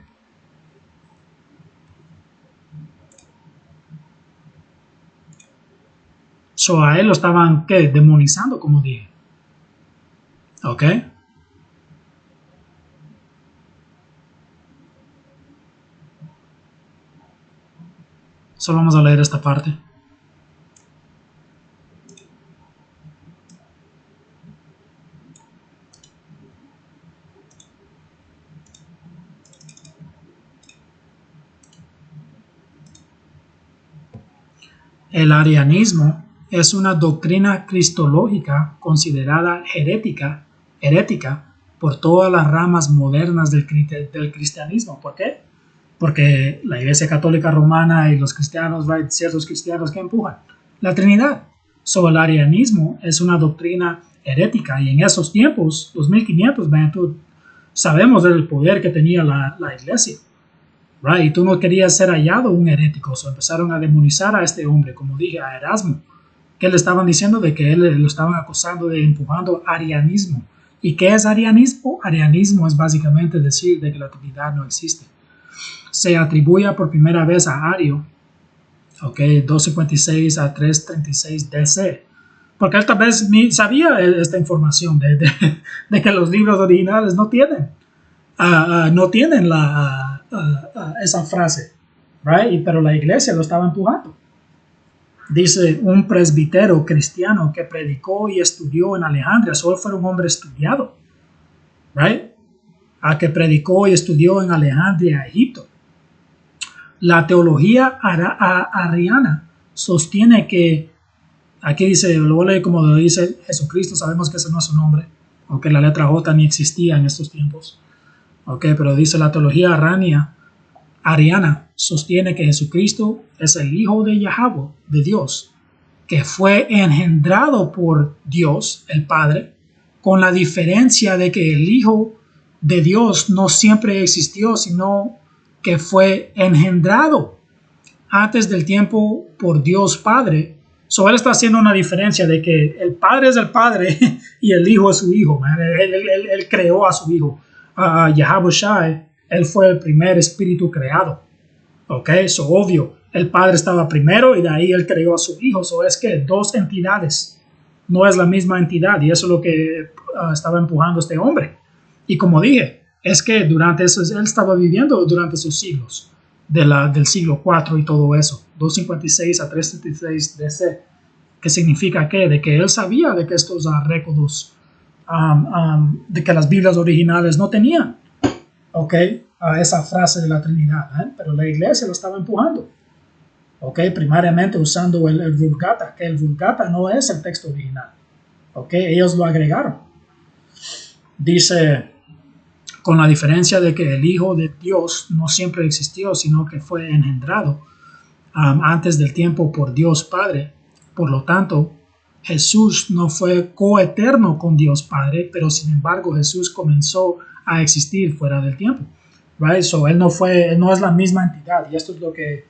A él lo estaban demonizando, como dije. ¿Ok? Solo vamos a leer esta parte. El arianismo es una doctrina cristológica considerada herética por todas las ramas modernas del cristianismo. ¿Por qué? Porque la Iglesia Católica Romana y los cristianos, right, ciertos cristianos que empujan la Trinidad. El arianismo es una doctrina herética, y en esos tiempos, 2500, sabemos del poder que tenía la Iglesia. Right, y tú no querías ser hallado un herético, empezaron a demonizar a este hombre, como dije, a Erasmo, que le estaban diciendo de que él lo estaban acusando de empujando arianismo. ¿Y qué es arianismo? Arianismo es básicamente decir de que la Trinidad no existe. Se atribuye por primera vez a Ario, 256 a 336 DC, porque él tal vez sabía esta información de que los libros originales no tienen esa frase, right? Pero la iglesia lo estaba empujando. Dice un presbítero cristiano que predicó y estudió en Alejandría, solo fue un hombre estudiado, right? Que predicó y estudió en Alejandría, Egipto. La teología ariana sostiene que, aquí dice, lo voy a leer como lo dice Jesucristo, sabemos que ese no es su nombre, aunque la letra J ni existía en estos tiempos. Pero dice la teología ariana sostiene que Jesucristo es el Hijo de Yahweh, de Dios, que fue engendrado por Dios, el Padre, con la diferencia de que el Hijo de Dios no siempre existió, sino que fue engendrado antes del tiempo por Dios Padre. Él está haciendo una diferencia de que el Padre es el Padre y el Hijo es su Hijo. Él creó a su Hijo. Yahweh Shai, él fue el primer espíritu creado. Obvio, el Padre estaba primero y de ahí él creó a su Hijo. Es que dos entidades, no es la misma entidad, y eso es lo que estaba empujando este hombre. Y como dije, es que durante eso, él estaba viviendo durante sus siglos, del siglo IV y todo eso, 256 a 336 DC. ¿Qué significa qué? De que él sabía de que estos récords de que las Biblias originales no tenían, ¿ok? Esa frase de la Trinidad, pero la iglesia lo estaba empujando, ¿ok? Primariamente usando el Vulgata, que el Vulgata no es el texto original, ¿ok? Ellos lo agregaron. Dice, con la diferencia de que el Hijo de Dios no siempre existió, sino que fue engendrado antes del tiempo por Dios Padre. Por lo tanto, Jesús no fue coeterno con Dios Padre, pero sin embargo Jesús comenzó a existir fuera del tiempo. Right? So, él no es la misma entidad, y esto es lo que,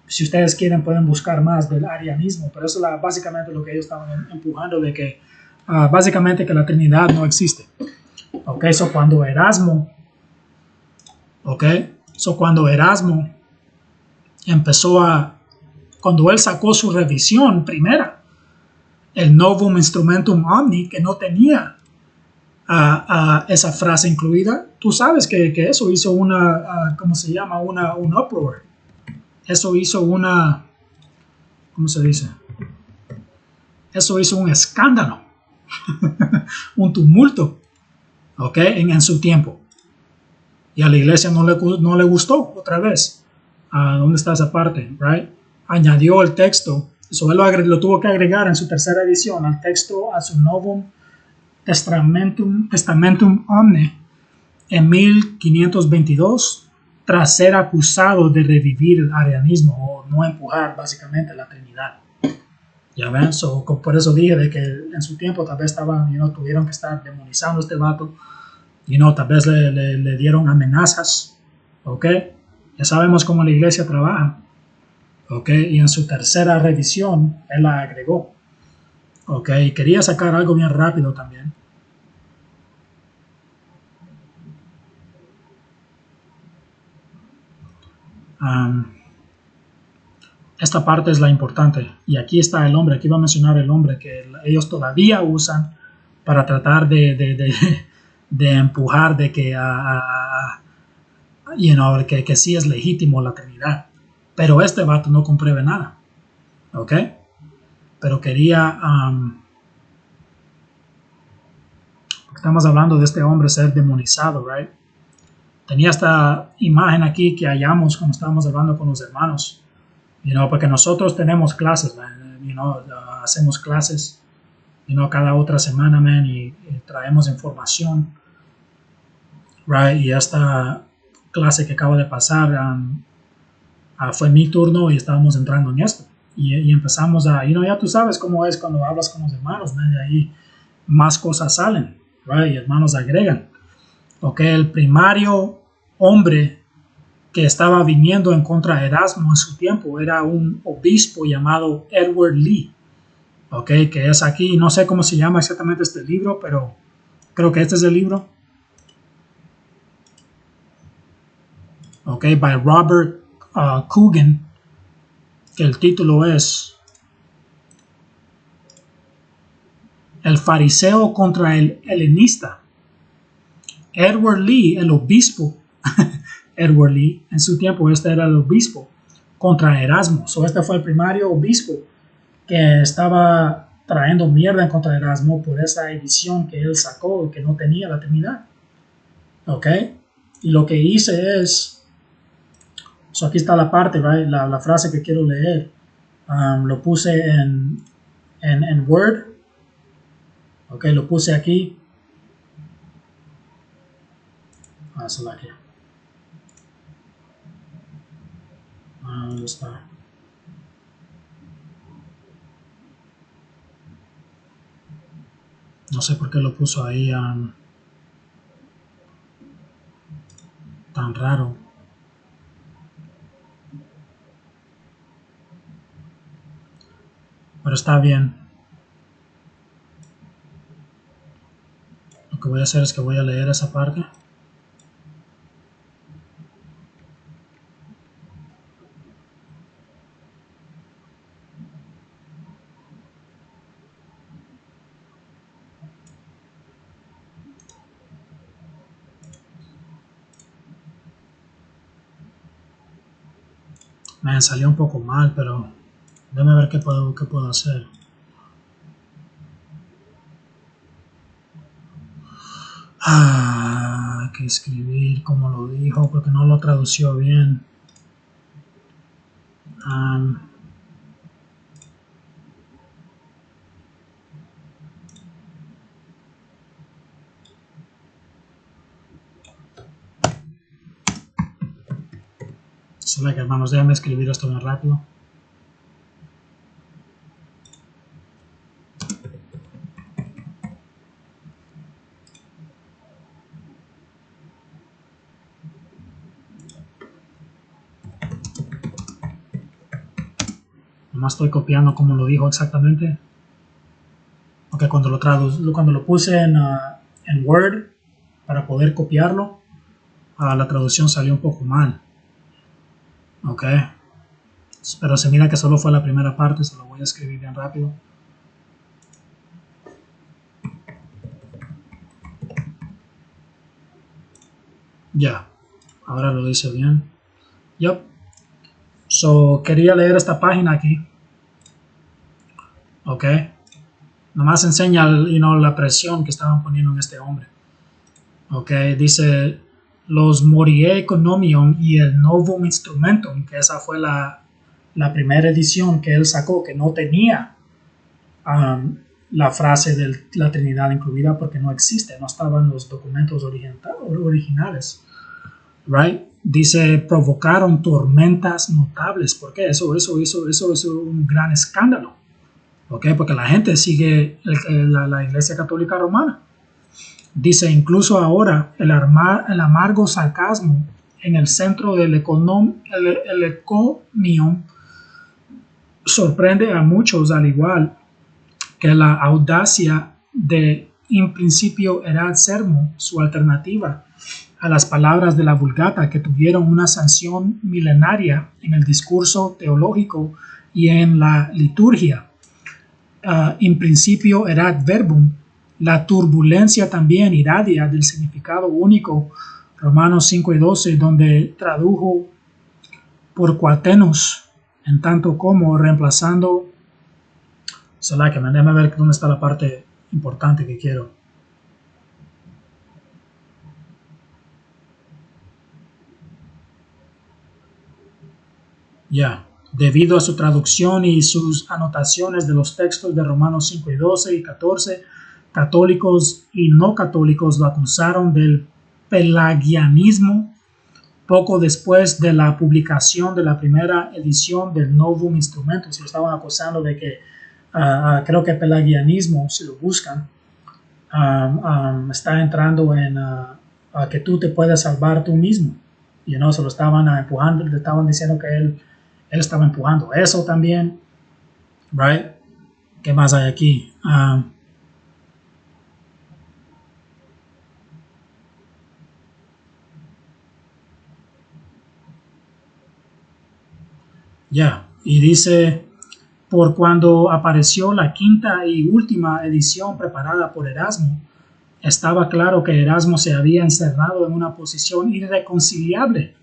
si ustedes quieren, pueden buscar más del arianismo, pero eso es básicamente lo que ellos estaban empujando, de que básicamente que la Trinidad no existe. Ok, so cuando Erasmo cuando él sacó su revisión primera, el Novum Instrumentum Omni, que no tenía esa frase incluida, tú sabes que eso hizo ¿cómo se llama? Un uproar. Eso hizo ¿cómo se dice? Eso hizo un escándalo, un tumulto, ¿ok? En su tiempo. Y a la iglesia no le gustó otra vez. ¿Dónde está esa parte? Right? Añadió el texto. Eso él lo tuvo que agregar en su tercera edición al texto, a su Novum Testamentum Omne en 1522, tras ser acusado de revivir el arianismo o no empujar básicamente la Trinidad. Ya ven, por eso dije de que en su tiempo tal vez tuvieron que estar demonizando a este vato, tal vez le dieron amenazas, ¿ok? Ya sabemos cómo la iglesia trabaja, ¿ok? Y en su tercera revisión, él la agregó, ¿ok? Y quería sacar algo bien rápido también. Esta parte es la importante, y aquí está el hombre, aquí va a mencionar el hombre que ellos todavía usan para tratar de empujar de que que sí es legítimo la Trinidad, pero este vato no compruebe nada, ¿ok? Pero quería, estamos hablando de este hombre ser demonizado, right? Tenía esta imagen aquí que hallamos cuando estábamos hablando con los hermanos, porque nosotros tenemos clases, hacemos clases, cada otra semana, man, y traemos información, right? Y esta clase que acaba de pasar fue mi turno y estábamos entrando en esto. Y empezamos ya tú sabes cómo es cuando hablas con los hermanos, man, y ahí más cosas salen, right? Y hermanos agregan. Ok, el primario hombre que estaba viniendo en contra de Erasmo en su tiempo era un obispo llamado Edward Lee. Ok, que es aquí, no sé cómo se llama exactamente este libro, pero creo que este es el libro. Ok, by Robert Coogan, que el título es El fariseo contra el helenista. Edward Lee, el obispo, Edward Lee, en su tiempo este era el obispo contra Erasmo. Este fue el primario obispo que estaba trayendo mierda en contra de Erasmo por esa edición que él sacó que no tenía la Trinidad. Ok, y lo que hice es, aquí está la parte, right? la frase que quiero leer, lo puse en Word, ok, lo puse aquí, aquí. ¿Dónde está? No sé por qué lo puso ahí tan raro. Pero está bien. Lo que voy a hacer es que voy a leer esa parte. Me salió un poco mal, pero déjame ver qué puedo hacer. Hay que escribir como lo dijo porque no lo tradució bien. Select, hermanos, déjame escribir esto bien rápido. Nomás estoy copiando como lo dijo exactamente. Porque cuando lo puse en Word para poder copiarlo, la traducción salió un poco mal. Ok. Pero se mira que solo fue la primera parte, se lo voy a escribir bien rápido. Ya, ahora lo hice bien. Yup. So, quería leer esta página aquí. Ok. Nomás enseña la presión que estaban poniendo en este hombre. Ok, dice los Morie Economion y el Novum Instrumentum, que esa fue la primera edición que él sacó, que no tenía la frase de la Trinidad incluida porque no existe, no estaban los documentos originales. Right? Dice, provocaron tormentas notables. ¿Por qué? Eso es un gran escándalo. ¿Ok? Porque la gente sigue la Iglesia Católica Romana. Dice, incluso ahora, el amargo sarcasmo en el centro del Economium sorprende a muchos, al igual que la audacia de in principio erat sermo, su alternativa a las palabras de la Vulgata, que tuvieron una sanción milenaria en el discurso teológico y en la liturgia. In principio erat verbum, la turbulencia también irradia del significado único, Romanos 5 y 12, donde tradujo por cuatenos, en tanto como reemplazando. Déjame ver dónde está la parte importante que quiero. Ya, debido a su traducción y sus anotaciones de los textos de Romanos 5 y 12 y 14, católicos y no católicos lo acusaron del pelagianismo poco después de la publicación de la primera edición del Novum Instrumentum. Se lo estaban acusando de que, creo que pelagianismo, si lo buscan, está entrando en a que tú te puedes salvar tú mismo. Se lo estaban empujando, le estaban diciendo que él estaba empujando eso también. Right? ¿Qué más hay aquí? Y dice, por cuando apareció la quinta y última edición preparada por Erasmo, estaba claro que Erasmo se había encerrado en una posición irreconciliable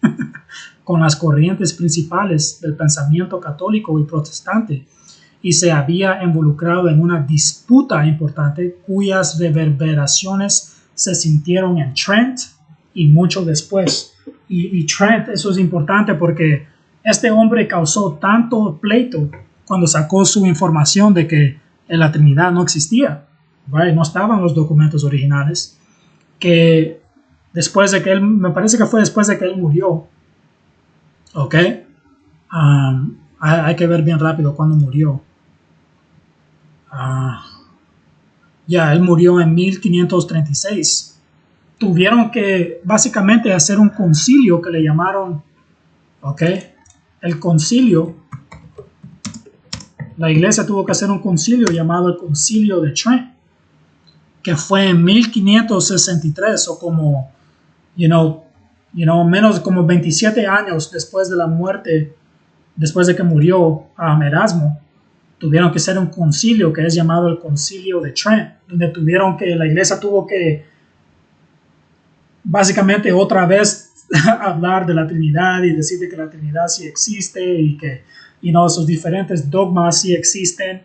con las corrientes principales del pensamiento católico y protestante y se había involucrado en una disputa importante cuyas reverberaciones se sintieron en Trent y mucho después. Y Trent, eso es importante porque este hombre causó tanto pleito cuando sacó su información de que la Trinidad no existía, right? No estaban los documentos originales, que después de que él, me parece que fue después de que él murió, ok, hay que ver bien rápido cuándo murió. Él murió en 1536. Tuvieron que básicamente hacer un concilio que le llamaron, ok, el concilio. La iglesia tuvo que hacer un concilio llamado el Concilio de Trent, que fue en 1563 o como, menos como 27 años después de la muerte, después de que murió Erasmo. Tuvieron que hacer un concilio que es llamado el Concilio de Trent, donde la iglesia tuvo que básicamente otra vez hablar de la Trinidad y decir que la Trinidad sí existe y que esos diferentes dogmas sí existen,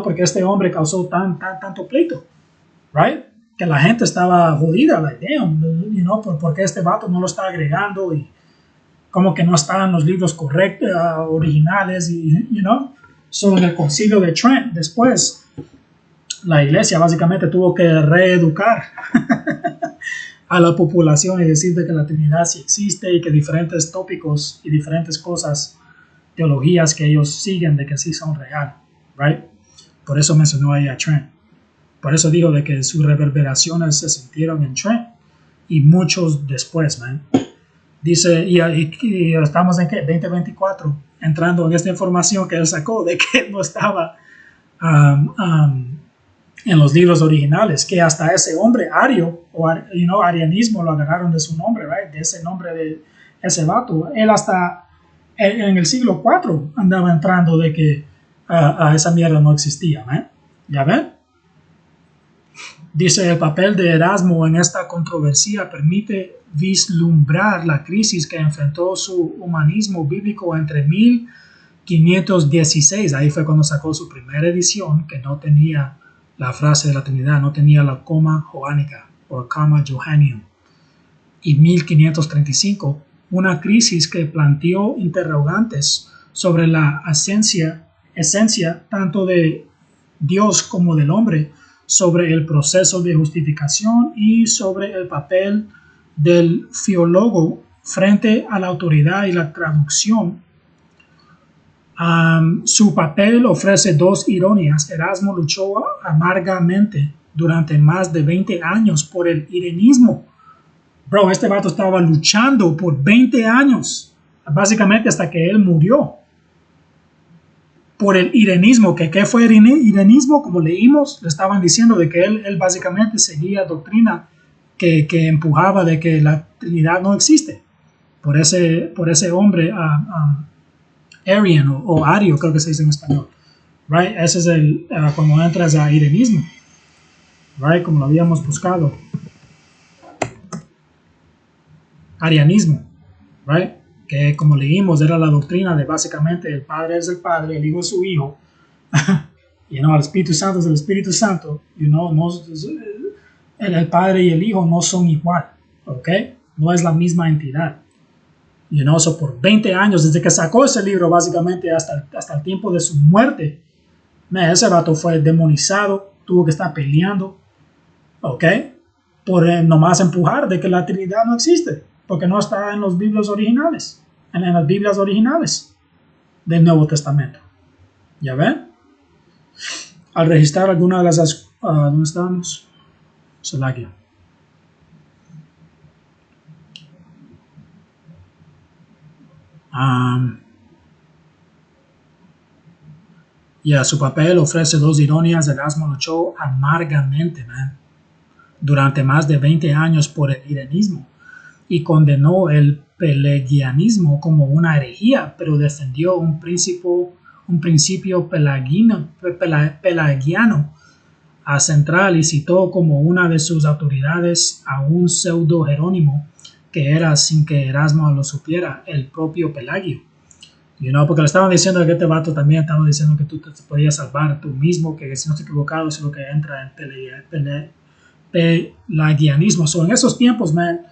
porque este hombre causó tanto pleito, right? que la gente estaba jodida, like, damn, ¿por qué este vato no lo está agregando? Y como que no estaban los libros correctos, originales, y, so en el concilio de Trent, después, la iglesia básicamente tuvo que reeducar a la población y decirle que la Trinidad sí existe y que diferentes tópicos y diferentes cosas, teologías que ellos siguen de que sí son real, right? Por eso mencionó ahí a Trent. Por eso digo de que sus reverberaciones se sintieron en Trent y muchos después, man. Dice, y estamos en ¿qué? 2024, entrando en esta información que él sacó de que no estaba en los libros originales, que hasta ese hombre, Ario, o arianismo, lo agarraron de su nombre, right? De ese nombre de ese vato. Él hasta en el siglo IV andaba entrando de que esa mierda no existía, ¿eh? ¿Ya ven? Dice, el papel de Erasmo en esta controversia permite vislumbrar la crisis que enfrentó su humanismo bíblico entre 1516, ahí fue cuando sacó su primera edición, que no tenía la frase de la Trinidad, no tenía la coma joánica o coma johannium, y 1535, una crisis que planteó interrogantes sobre la esencia tanto de Dios como del hombre, sobre el proceso de justificación y sobre el papel del filólogo frente a la autoridad y la traducción. Su papel ofrece dos ironías. Erasmo luchó amargamente durante más de 20 años por el irenismo. Bro, este vato estaba luchando por 20 años, básicamente hasta que él murió, por el irenismo. ¿Qué fue el irenismo? Como leímos, le estaban diciendo de que él básicamente seguía doctrina que empujaba de que la Trinidad no existe. Por ese hombre, Arian o Ario, creo que se dice en español. Right? Ese es cuando entras a irenismo. Right? Como lo habíamos buscado. Arianismo. Right? Que como leímos era la doctrina de básicamente el Padre es el Padre, el Hijo es su Hijo, el Espíritu Santo es el Espíritu Santo, el Padre y el Hijo no son igual, ¿ok? No es la misma entidad. So por 20 años, desde que sacó ese libro básicamente hasta el tiempo de su muerte, ese vato fue demonizado, tuvo que estar peleando, ¿ok? Por nomás empujar de que la Trinidad no existe, porque no está en los Biblias originales. En las Biblias originales del Nuevo Testamento. ¿Ya ven? Al registrar alguna de las... ¿dónde estamos? Salakia. Su papel ofrece dos ironías. Erasmo luchó amargamente, man, durante más de 20 años por el irenismo y condenó el pelagianismo como una herejía, pero defendió un principio pelagiano central y citó como una de sus autoridades a un pseudo Jerónimo que era, sin que Erasmo lo supiera, el propio Pelagio. Porque le estaban diciendo que este vato también estaba diciendo que tú te podías salvar tú mismo, que si no estoy equivocado es lo que entra en pelagianismo. En esos tiempos, man,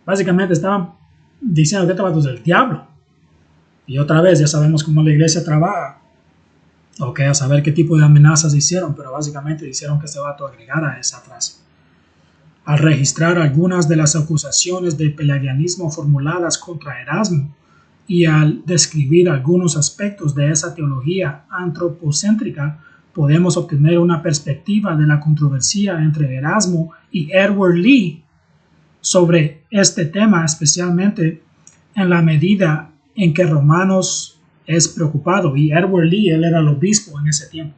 básicamente estaban diciendo que este vato es el diablo. Y otra vez, ya sabemos cómo la iglesia trabaja. Ok, a saber qué tipo de amenazas hicieron, pero básicamente hicieron que este vato agregara esa frase. Al registrar algunas de las acusaciones de pelagianismo formuladas contra Erasmo y al describir algunos aspectos de esa teología antropocéntrica, podemos obtener una perspectiva de la controversia entre Erasmo y Edward Lee sobre este tema, especialmente en la medida en que Romanos es preocupado. Y Edward Lee, él era el obispo en ese tiempo.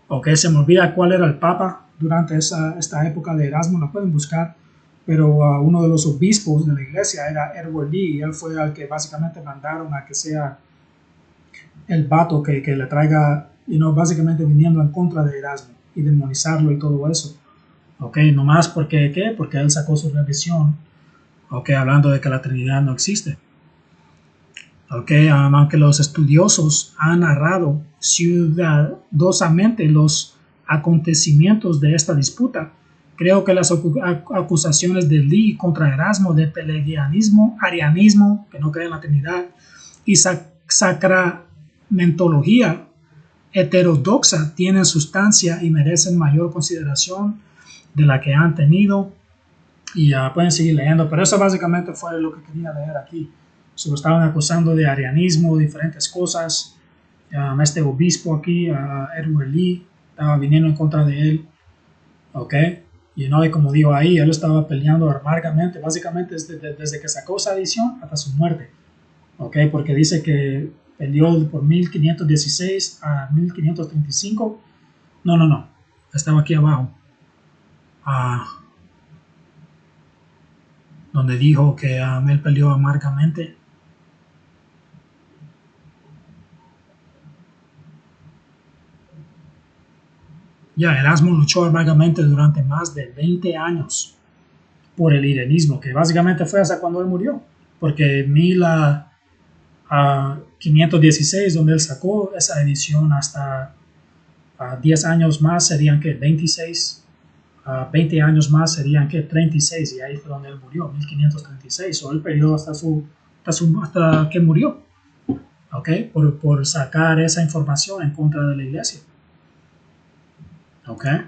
Ok, se me olvida cuál era el papa durante esta época de Erasmo, la pueden buscar, pero uno de los obispos de la iglesia era Edward Lee, y él fue al que básicamente mandaron a que sea el vato que le traiga, básicamente viniendo en contra de Erasmo y demonizarlo y todo eso. Ok, nomás porque, ¿qué? Porque él sacó su revisión, ok, hablando de que la Trinidad no existe. Ok, aunque los estudiosos han narrado cuidadosamente los acontecimientos de esta disputa, Creo que las acusaciones de Lee contra Erasmo de pelagianismo, arianismo, que no cree en la Trinidad, y sacramentología heterodoxa tienen sustancia y merecen mayor consideración de la que han tenido. Y pueden seguir leyendo, pero eso básicamente fue lo que quería leer aquí. Se lo estaban acusando de arianismo, diferentes cosas. Este obispo aquí, Edward Lee, estaba viniendo en contra de él. Ok, y como digo ahí, él estaba peleando amargamente, básicamente desde que sacó esa edición hasta su muerte. Ok, porque dice que peleó por 1516 a 1535. No, estaba aquí abajo. Donde dijo que él peleó amargamente. Erasmo luchó amargamente durante más de 20 años por el arianismo, que básicamente fue hasta cuando él murió, porque 1516, donde él sacó esa edición, hasta 10 años más serían que 26, 20 años más serían que 36, y ahí fue donde él murió, 1536, o él peleó hasta que murió, okay, por sacar esa información en contra de la iglesia. Okay.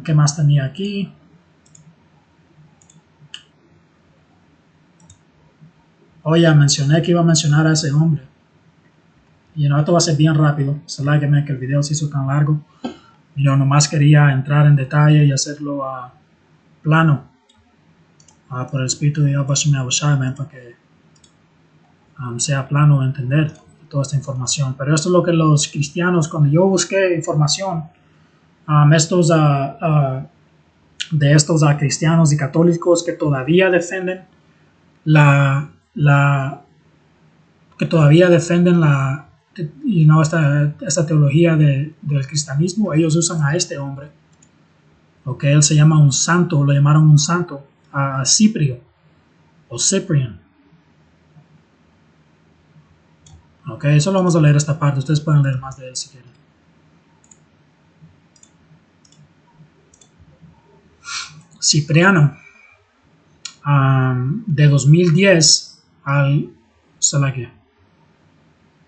¿Qué más tenía aquí? Mencioné que iba a mencionar a ese hombre. Y esto va a ser bien rápido. Que el video se hizo tan largo. Yo nomás quería entrar en detalle y hacerlo plano. Por el espíritu de Dios, para que sea plano de entender toda esta información. Pero esto es lo que los cristianos, cuando yo busqué información, de estos cristianos y católicos que todavía defienden esta teología del cristianismo, ellos usan a este hombre. Okay, él se llama un santo, lo llamaron un santo, a Ciprio o Cyprian. Ok, solo vamos a leer esta parte, ustedes pueden leer más de él si quieren. Cipriano, de 2010 al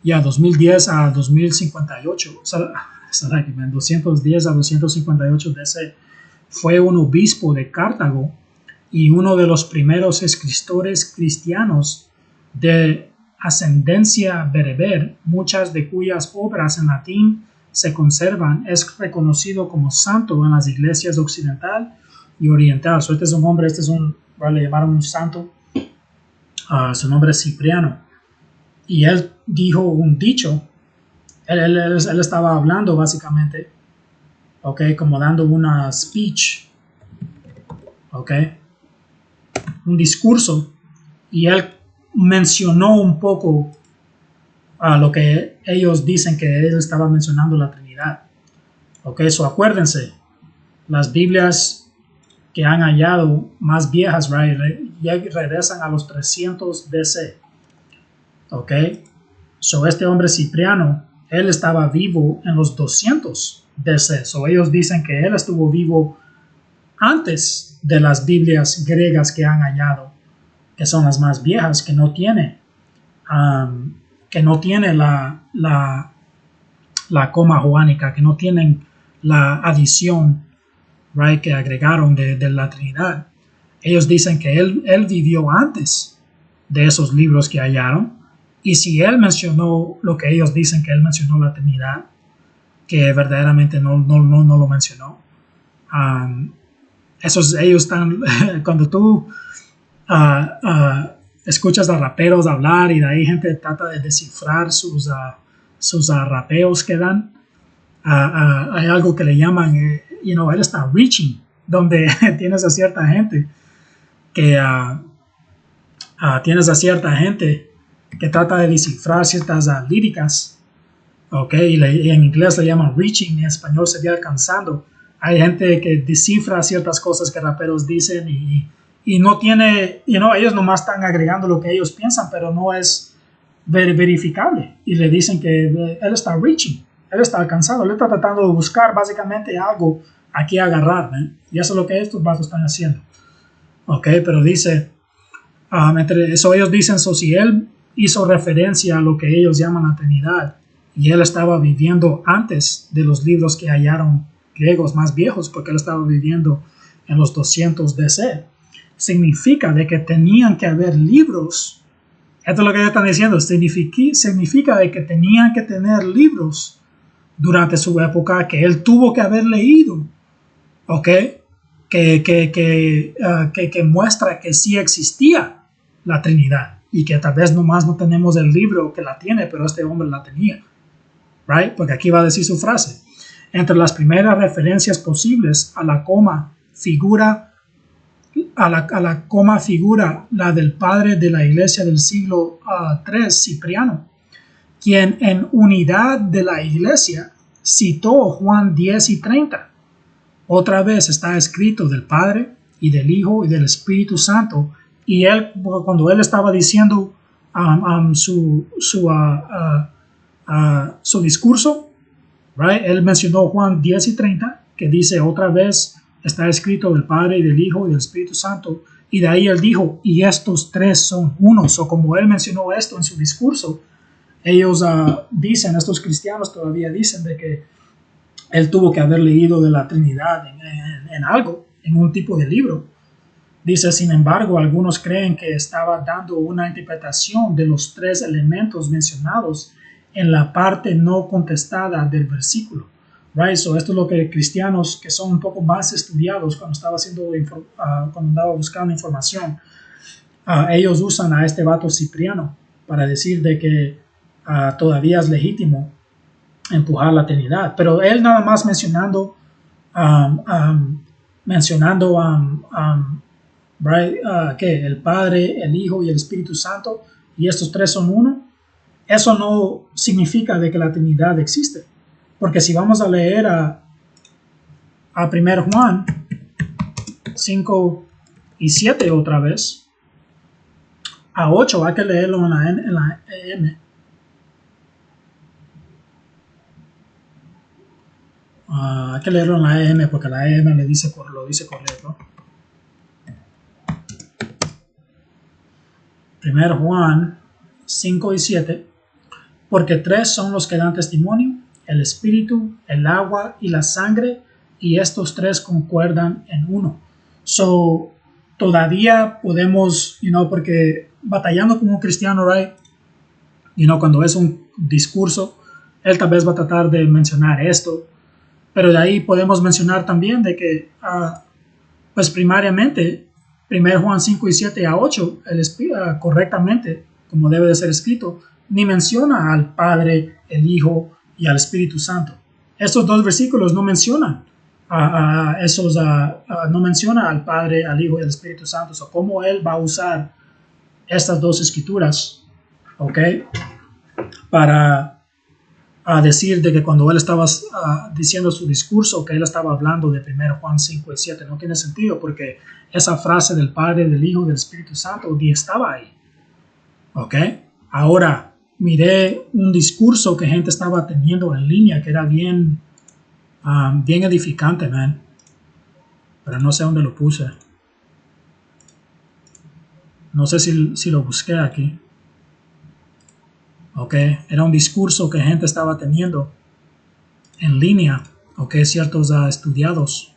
2010 a 2058, 210 a 258 DC, fue un obispo de Cartago y uno de los primeros escritores cristianos de ascendencia bereber, muchas de cuyas obras en latín se conservan. Es reconocido como santo en las iglesias occidental y oriental. Este es un hombre, le llamaron un santo. Su nombre es Cipriano. Y él dijo un dicho. Él estaba hablando básicamente, como dando una speech, un discurso, y él mencionó un poco lo que ellos dicen que él estaba mencionando la Trinidad. Acuérdense, las Biblias que han hallado más viejas, regresan a los 300 DC. Este hombre Cipriano, él estaba vivo en los 200 DC. Ellos dicen que él estuvo vivo antes de las Biblias griegas que han hallado, que son las más viejas, que no tiene la coma joánica, que no tienen la adición, que agregaron de la Trinidad. Ellos dicen que él vivió antes de esos libros que hallaron, y si él mencionó lo que ellos dicen que él mencionó la Trinidad, que verdaderamente no lo mencionó. Ellos están, cuando tú escuchas a raperos hablar y de ahí gente trata de descifrar sus rapeos que dan, hay algo que le llaman, él está reaching, donde tienes a cierta gente que trata de descifrar ciertas líricas, y en inglés le llaman reaching, en español sería alcanzando. Hay gente que descifra ciertas cosas que raperos dicen y no tiene, ellos nomás están agregando lo que ellos piensan, pero no es verificable, y le dicen que él está reaching, él está alcanzando, él está tratando de buscar básicamente algo aquí agarrar, ¿eh? Y eso es lo que estos vatos están haciendo. Ok, pero dice, entre eso ellos dicen, si él hizo referencia a lo que ellos llaman la Trinidad, y él estaba viviendo antes de los libros que hallaron griegos más viejos, porque él estaba viviendo en los 200 DC, significa de que tenían que haber libros. Esto es lo que ellos están diciendo, significa de que tenían que tener libros durante su época que él tuvo que haber leído, ¿ok? Que muestra que sí existía la Trinidad y que tal vez nomás no tenemos el libro que la tiene, pero este hombre la tenía, right? Porque aquí va a decir su frase. Entre las primeras referencias posibles a la coma figura la del padre de la iglesia del siglo III, Cipriano, quien en unidad de la iglesia citó Juan 10 y 30. Otra vez está escrito del Padre y del Hijo y del Espíritu Santo. Y él, cuando él estaba diciendo su discurso, right, él mencionó Juan 10 y 30, que dice otra vez está escrito del Padre y del Hijo y del Espíritu Santo. Y de ahí él dijo, y estos tres son unos. O como él mencionó esto en su discurso, ellos dicen, estos cristianos todavía dicen de que él tuvo que haber leído de la Trinidad en algo, en un tipo de libro. Dice, sin embargo, algunos creen que estaba dando una interpretación de los tres elementos mencionados en la parte no contestada del versículo. Right? So esto es lo que cristianos que son un poco más estudiados cuando andaba buscando información, ellos usan a este vato Cipriano para decir de que todavía es legítimo empujar la Trinidad, pero él nada más mencionando que el Padre, el Hijo y el Espíritu Santo, y estos tres son uno, eso no significa de que la Trinidad existe, porque si vamos a leer a 1 Juan 5 y 7 otra vez, a 8 hay que leerlo en la EM. Hay que leerlo en la EM porque la EM lo dice correcto. 1 Juan 5 y 7. Porque tres son los que dan testimonio, el espíritu, el agua y la sangre, y estos tres concuerdan en uno. So, todavía podemos, porque batallando como un cristiano, right? Cuando es un discurso, él tal vez va a tratar de mencionar esto, pero de ahí podemos mencionar también de que, pues primariamente, 1 Juan 5 y 7 a 8, correctamente, como debe de ser escrito, ni menciona al Padre, el Hijo y al Espíritu Santo. Estos dos versículos no mencionan no menciona al Padre, al Hijo y al Espíritu Santo. So, ¿cómo él va a usar estas dos escrituras, para decir de que cuando él estaba diciendo su discurso, que él estaba hablando de 1 Juan 5 y 7? No tiene sentido, porque esa frase del Padre, del Hijo y del Espíritu Santo ni estaba ahí. Ahora, miré un discurso que gente estaba teniendo en línea que era bien edificante, man. Pero no sé dónde lo puse. No sé si lo busqué aquí. Era un discurso que gente estaba teniendo en línea, ciertos estudiados.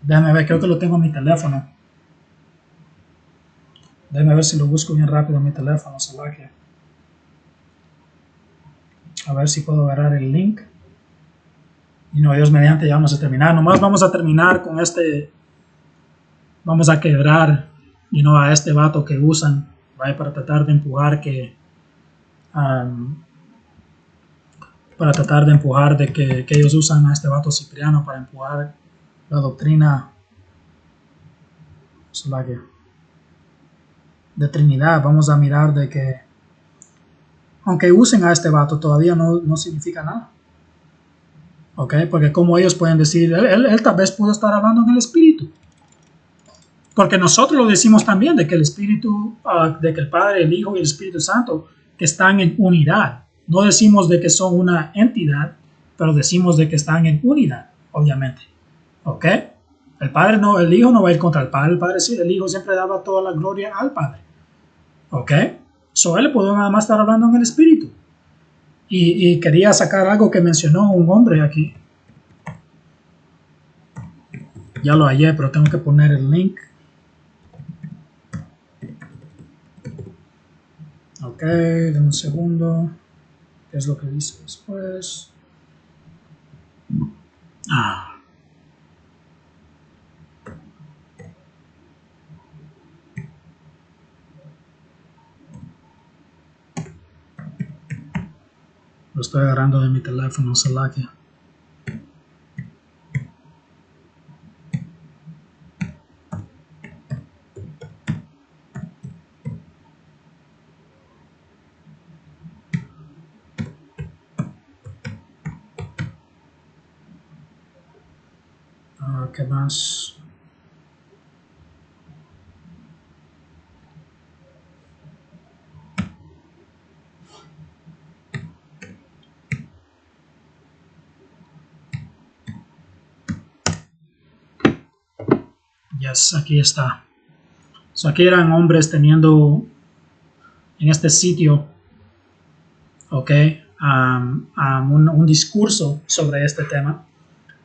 Déjame ver, creo que lo tengo en mi teléfono. Déjame ver si lo busco bien rápido en mi teléfono, Salakia. A ver si puedo agarrar el link. Y Dios mediante ya vamos a terminar. Nomás vamos a terminar con este. Vamos a quebrar, a este vato que usan, right, para tratar de empujar que que ellos usan a este vato Cipriano para empujar la doctrina de Trinidad. Vamos a mirar de que aunque usen a este vato todavía no significa nada. Porque como ellos pueden decir, él tal vez pudo estar hablando en el Espíritu. Porque nosotros lo decimos también, de que el Espíritu, de que el Padre, el Hijo y el Espíritu Santo, que están en unidad. No decimos de que son una entidad, pero decimos de que están en unidad, obviamente. ¿Ok? El Padre no, el Hijo no va a ir contra el Padre sí, el Hijo siempre daba toda la gloria al Padre. ¿Ok? So él pudo nada más estar hablando en el Espíritu. Y quería sacar algo que mencionó un hombre aquí. Ya lo hallé, pero tengo que poner el link. Ok, denme un segundo. ¿Qué es lo que dice después? Lo estoy agarrando de mi teléfono, Salakia. ¿Qué más? Yes, aquí está. So aquí eran hombres teniendo en este sitio, ok, un discurso sobre este tema.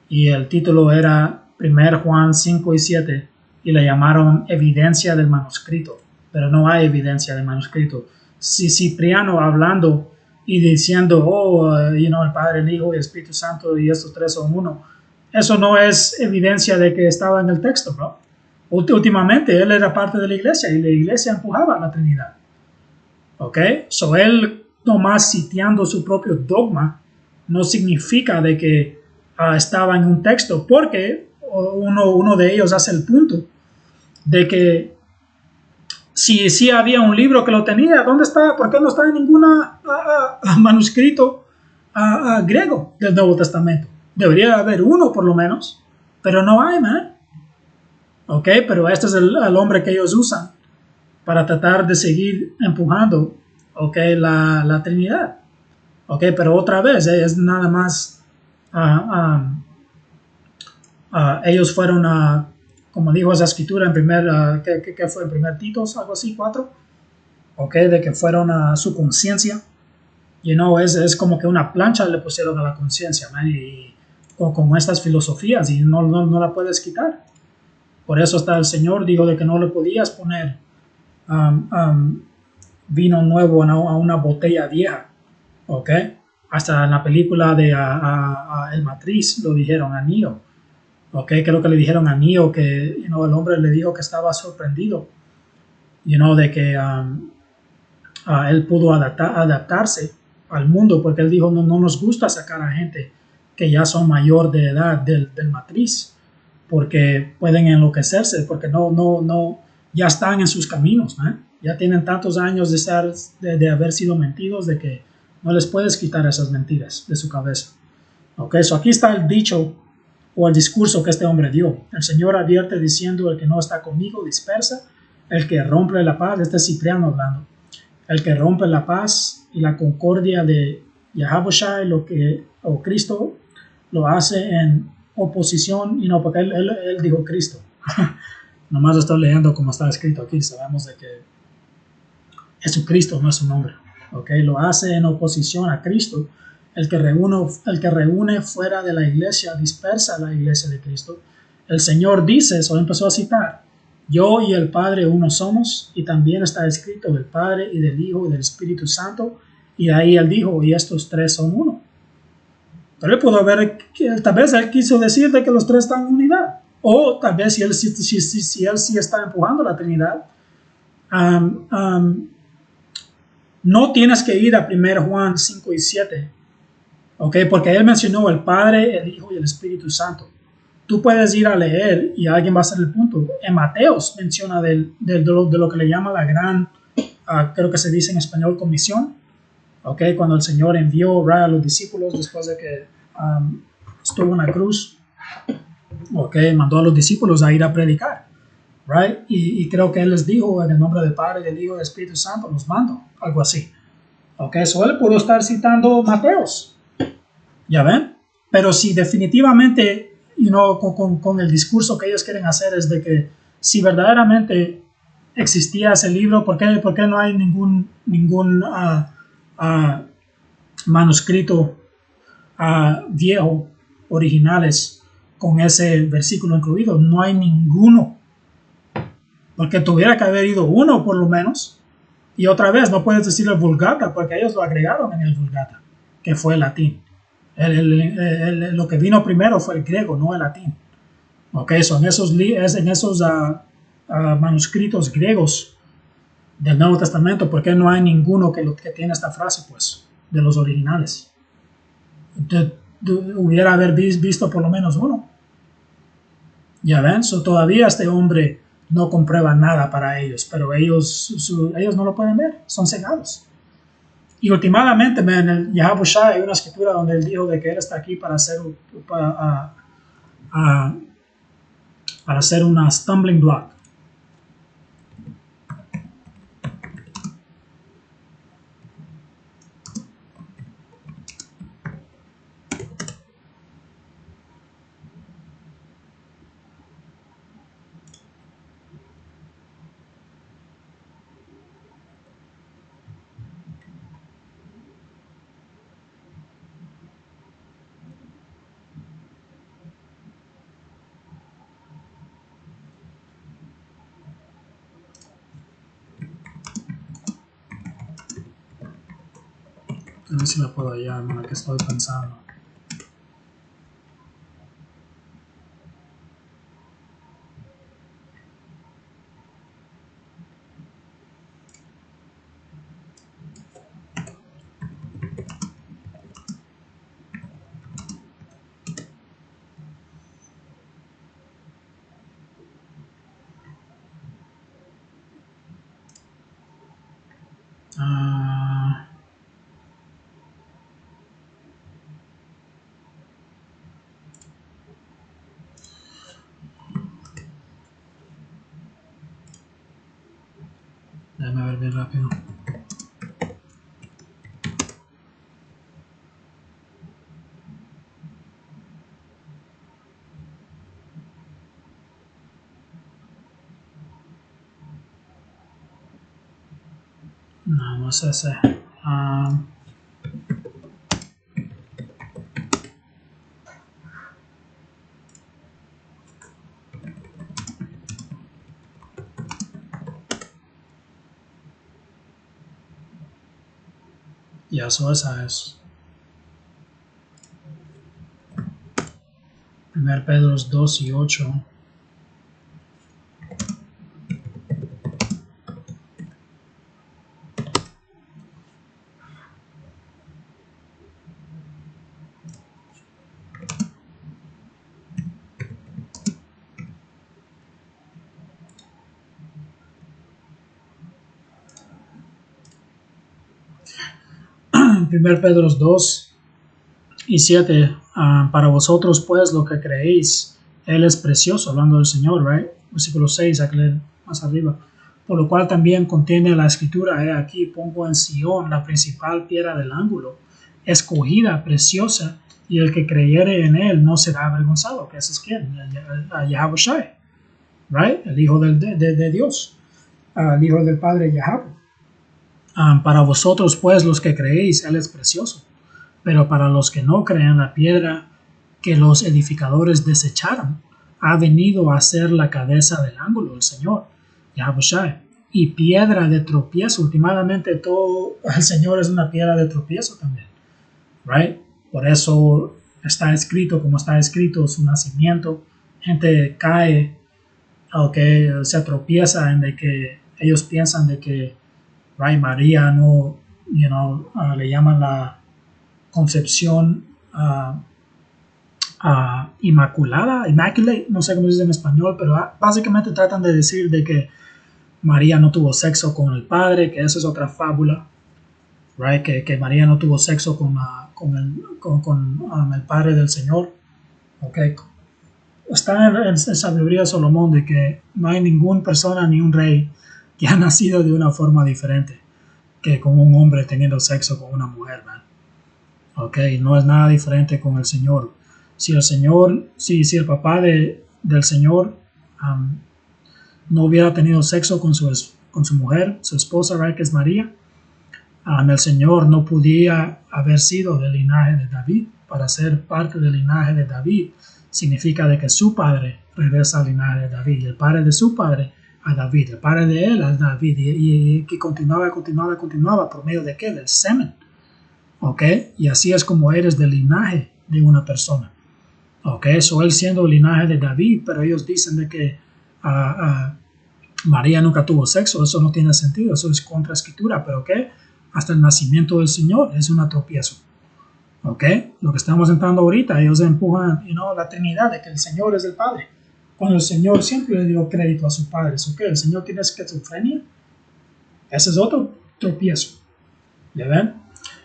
Y el título era 1 Juan 5 y 7 y le llamaron evidencia del manuscrito, pero no hay evidencia del manuscrito. Si Cipriano hablando y diciendo, el Padre, el Hijo y el Espíritu Santo y estos tres son uno, eso no es evidencia de que estaba en el texto, bro. Últimamente él era parte de la iglesia y la iglesia empujaba a la Trinidad. ¿Ok? So él nomás sitiando su propio dogma no significa de que estaba en un texto, porque uno de ellos hace el punto de que si había un libro que lo tenía, ¿dónde está? ¿Por qué no está en ningún manuscrito griego del Nuevo Testamento? Debería haber uno por lo menos, pero no hay, man. Ok, pero este es el hombre que ellos usan para tratar de seguir empujando, ok, la Trinidad. Ok, pero otra vez, es nada más ellos fueron como dijo esa escritura en ¿qué fue? En primer Titos, algo así, 4, ok, de que fueron a su conciencia, es como que una plancha le pusieron a la conciencia, y con estas filosofías, y no la puedes quitar. Por eso hasta el Señor dijo de que no le podías poner vino nuevo a una botella vieja, ok. Hasta en la película de El Matriz lo dijeron a Neo. Ok, creo que le dijeron a Neo que el hombre le dijo que estaba sorprendido, de que él pudo adaptarse al mundo, porque él dijo no nos gusta sacar a gente que ya son mayor de edad del matriz, porque pueden enloquecerse, porque no ya están en sus caminos, ¿eh? Ya tienen tantos años de haber sido mentidos, de que no les puedes quitar esas mentiras de su cabeza. Ok, so aquí está el dicho o el discurso que este hombre dio. El Señor advierte diciendo: el que no está conmigo dispersa, el que rompe la paz, este es Cipriano hablando, el que rompe la paz y la concordia de Yahaboshai, o Cristo, lo hace en oposición, porque él dijo Cristo. Nomás estoy leyendo como está escrito aquí, sabemos de que Jesucristo no es su nombre. Okay, lo hace en oposición a Cristo. El que reúne fuera de la iglesia dispersa la iglesia de Cristo. El Señor dice, eso empezó a citar: yo y el Padre uno somos, y también está escrito del Padre y del Hijo y del Espíritu Santo, y de ahí él dijo, y estos tres son uno. Pero él pudo haber, tal vez él quiso decir de que los tres están en unidad, o tal vez si él sí está empujando la Trinidad. No tienes que ir a 1 Juan 5 y 7, ¿ok? Porque él mencionó el Padre, el Hijo y el Espíritu Santo. Tú puedes ir a leer y alguien va a hacer el punto. En Mateos menciona de lo que le llama la gran, creo que se dice en español, comisión, ¿ok? Cuando el Señor envió a los discípulos después de que estuvo en la cruz, ¿ok? Mandó a los discípulos a ir a predicar. Right? Y creo que él les dijo en el nombre del Padre, del Hijo y del Espíritu Santo, los mando, algo así. Ok, so él pudo estar citando Mateos. ¿Ya ven? Pero si definitivamente, con el discurso que ellos quieren hacer es de que si verdaderamente existía ese libro, por qué no hay ningún manuscrito viejo, originales, con ese versículo incluido? No hay ninguno. Porque tuviera que haber ido uno por lo menos. Y otra vez, no puedes decir el Vulgata, porque ellos lo agregaron en el Vulgata, que fue el latín. Lo que vino primero fue el griego, no el latín. Ok, son en esos manuscritos griegos del Nuevo Testamento, ¿por qué no hay ninguno que tiene esta frase, pues, de los originales? Hubiera haber visto por lo menos uno. Ya ven, todavía este hombre no comprueba nada para ellos, pero ellos no lo pueden ver, son cegados. Y últimamente, en el Yahabushai hay una escritura donde él dijo de que él está aquí para hacer una stumbling block. A ver si la puedo hallar, en la que estoy pensando. Déjame ver bien rápido. No, no es ese. Ya, esa es. 1 Pedro 2 y 8. Primer Pedro 2 y 7. Para vosotros pues lo que creéis, Él es precioso, hablando del Señor, right? Versículo 6, hay que leer más arriba. Por lo cual también contiene la escritura, aquí pongo en Sion la principal piedra del ángulo, escogida, preciosa, y el que creyere en Él no será avergonzado. ¿Que ese es quién? Yahabushai, right? El Hijo de Dios, el Hijo del Padre Yahabu. Para vosotros pues los que creéis, Él es precioso. Pero para los que no creen, la piedra que los edificadores desecharon ha venido a ser la cabeza del ángulo, el Señor, Yahabushai, y piedra de tropiezo. Últimamente todo el Señor es una piedra de tropiezo también, right? Por eso está escrito como está escrito su nacimiento. Gente cae o que se tropieza en de que ellos piensan de que, right, María no, le llaman la concepción inmaculada, immaculate, no sé cómo se dice en español, pero básicamente tratan de decir de que María no tuvo sexo con el padre, que esa es otra fábula, right? Que María no tuvo sexo con el padre del Señor. Okay. Está en sabiduría de Salomón de que no hay ninguna persona ni un rey que ha nacido de una forma diferente que con un hombre teniendo sexo con una mujer, man. Ok, no es nada diferente con el Señor. Si el Señor, si el papá del Señor no hubiera tenido sexo con su mujer, su esposa, right, que es María, el Señor no podía haber sido del linaje de David. Para ser parte del linaje de David significa de que su padre regresa al linaje de David, y el padre de su padre a David, el padre de él a David, y que continuaba por medio de qué, del semen. ¿Ok? Y así es como eres del linaje de una persona. ¿Ok? So él siendo el linaje de David, pero ellos dicen de que María nunca tuvo sexo. Eso no tiene sentido, eso es contra escritura. ¿Pero qué? Hasta el nacimiento del Señor es una tropiezo. ¿Ok? Lo que estamos entrando ahorita, ellos empujan la Trinidad, de que el Señor es el Padre, cuando el Señor siempre le dio crédito a su Padre. ¿Ok? ¿El Señor tiene esquizofrenia? Ese es otro tropiezo. ¿Ya ven?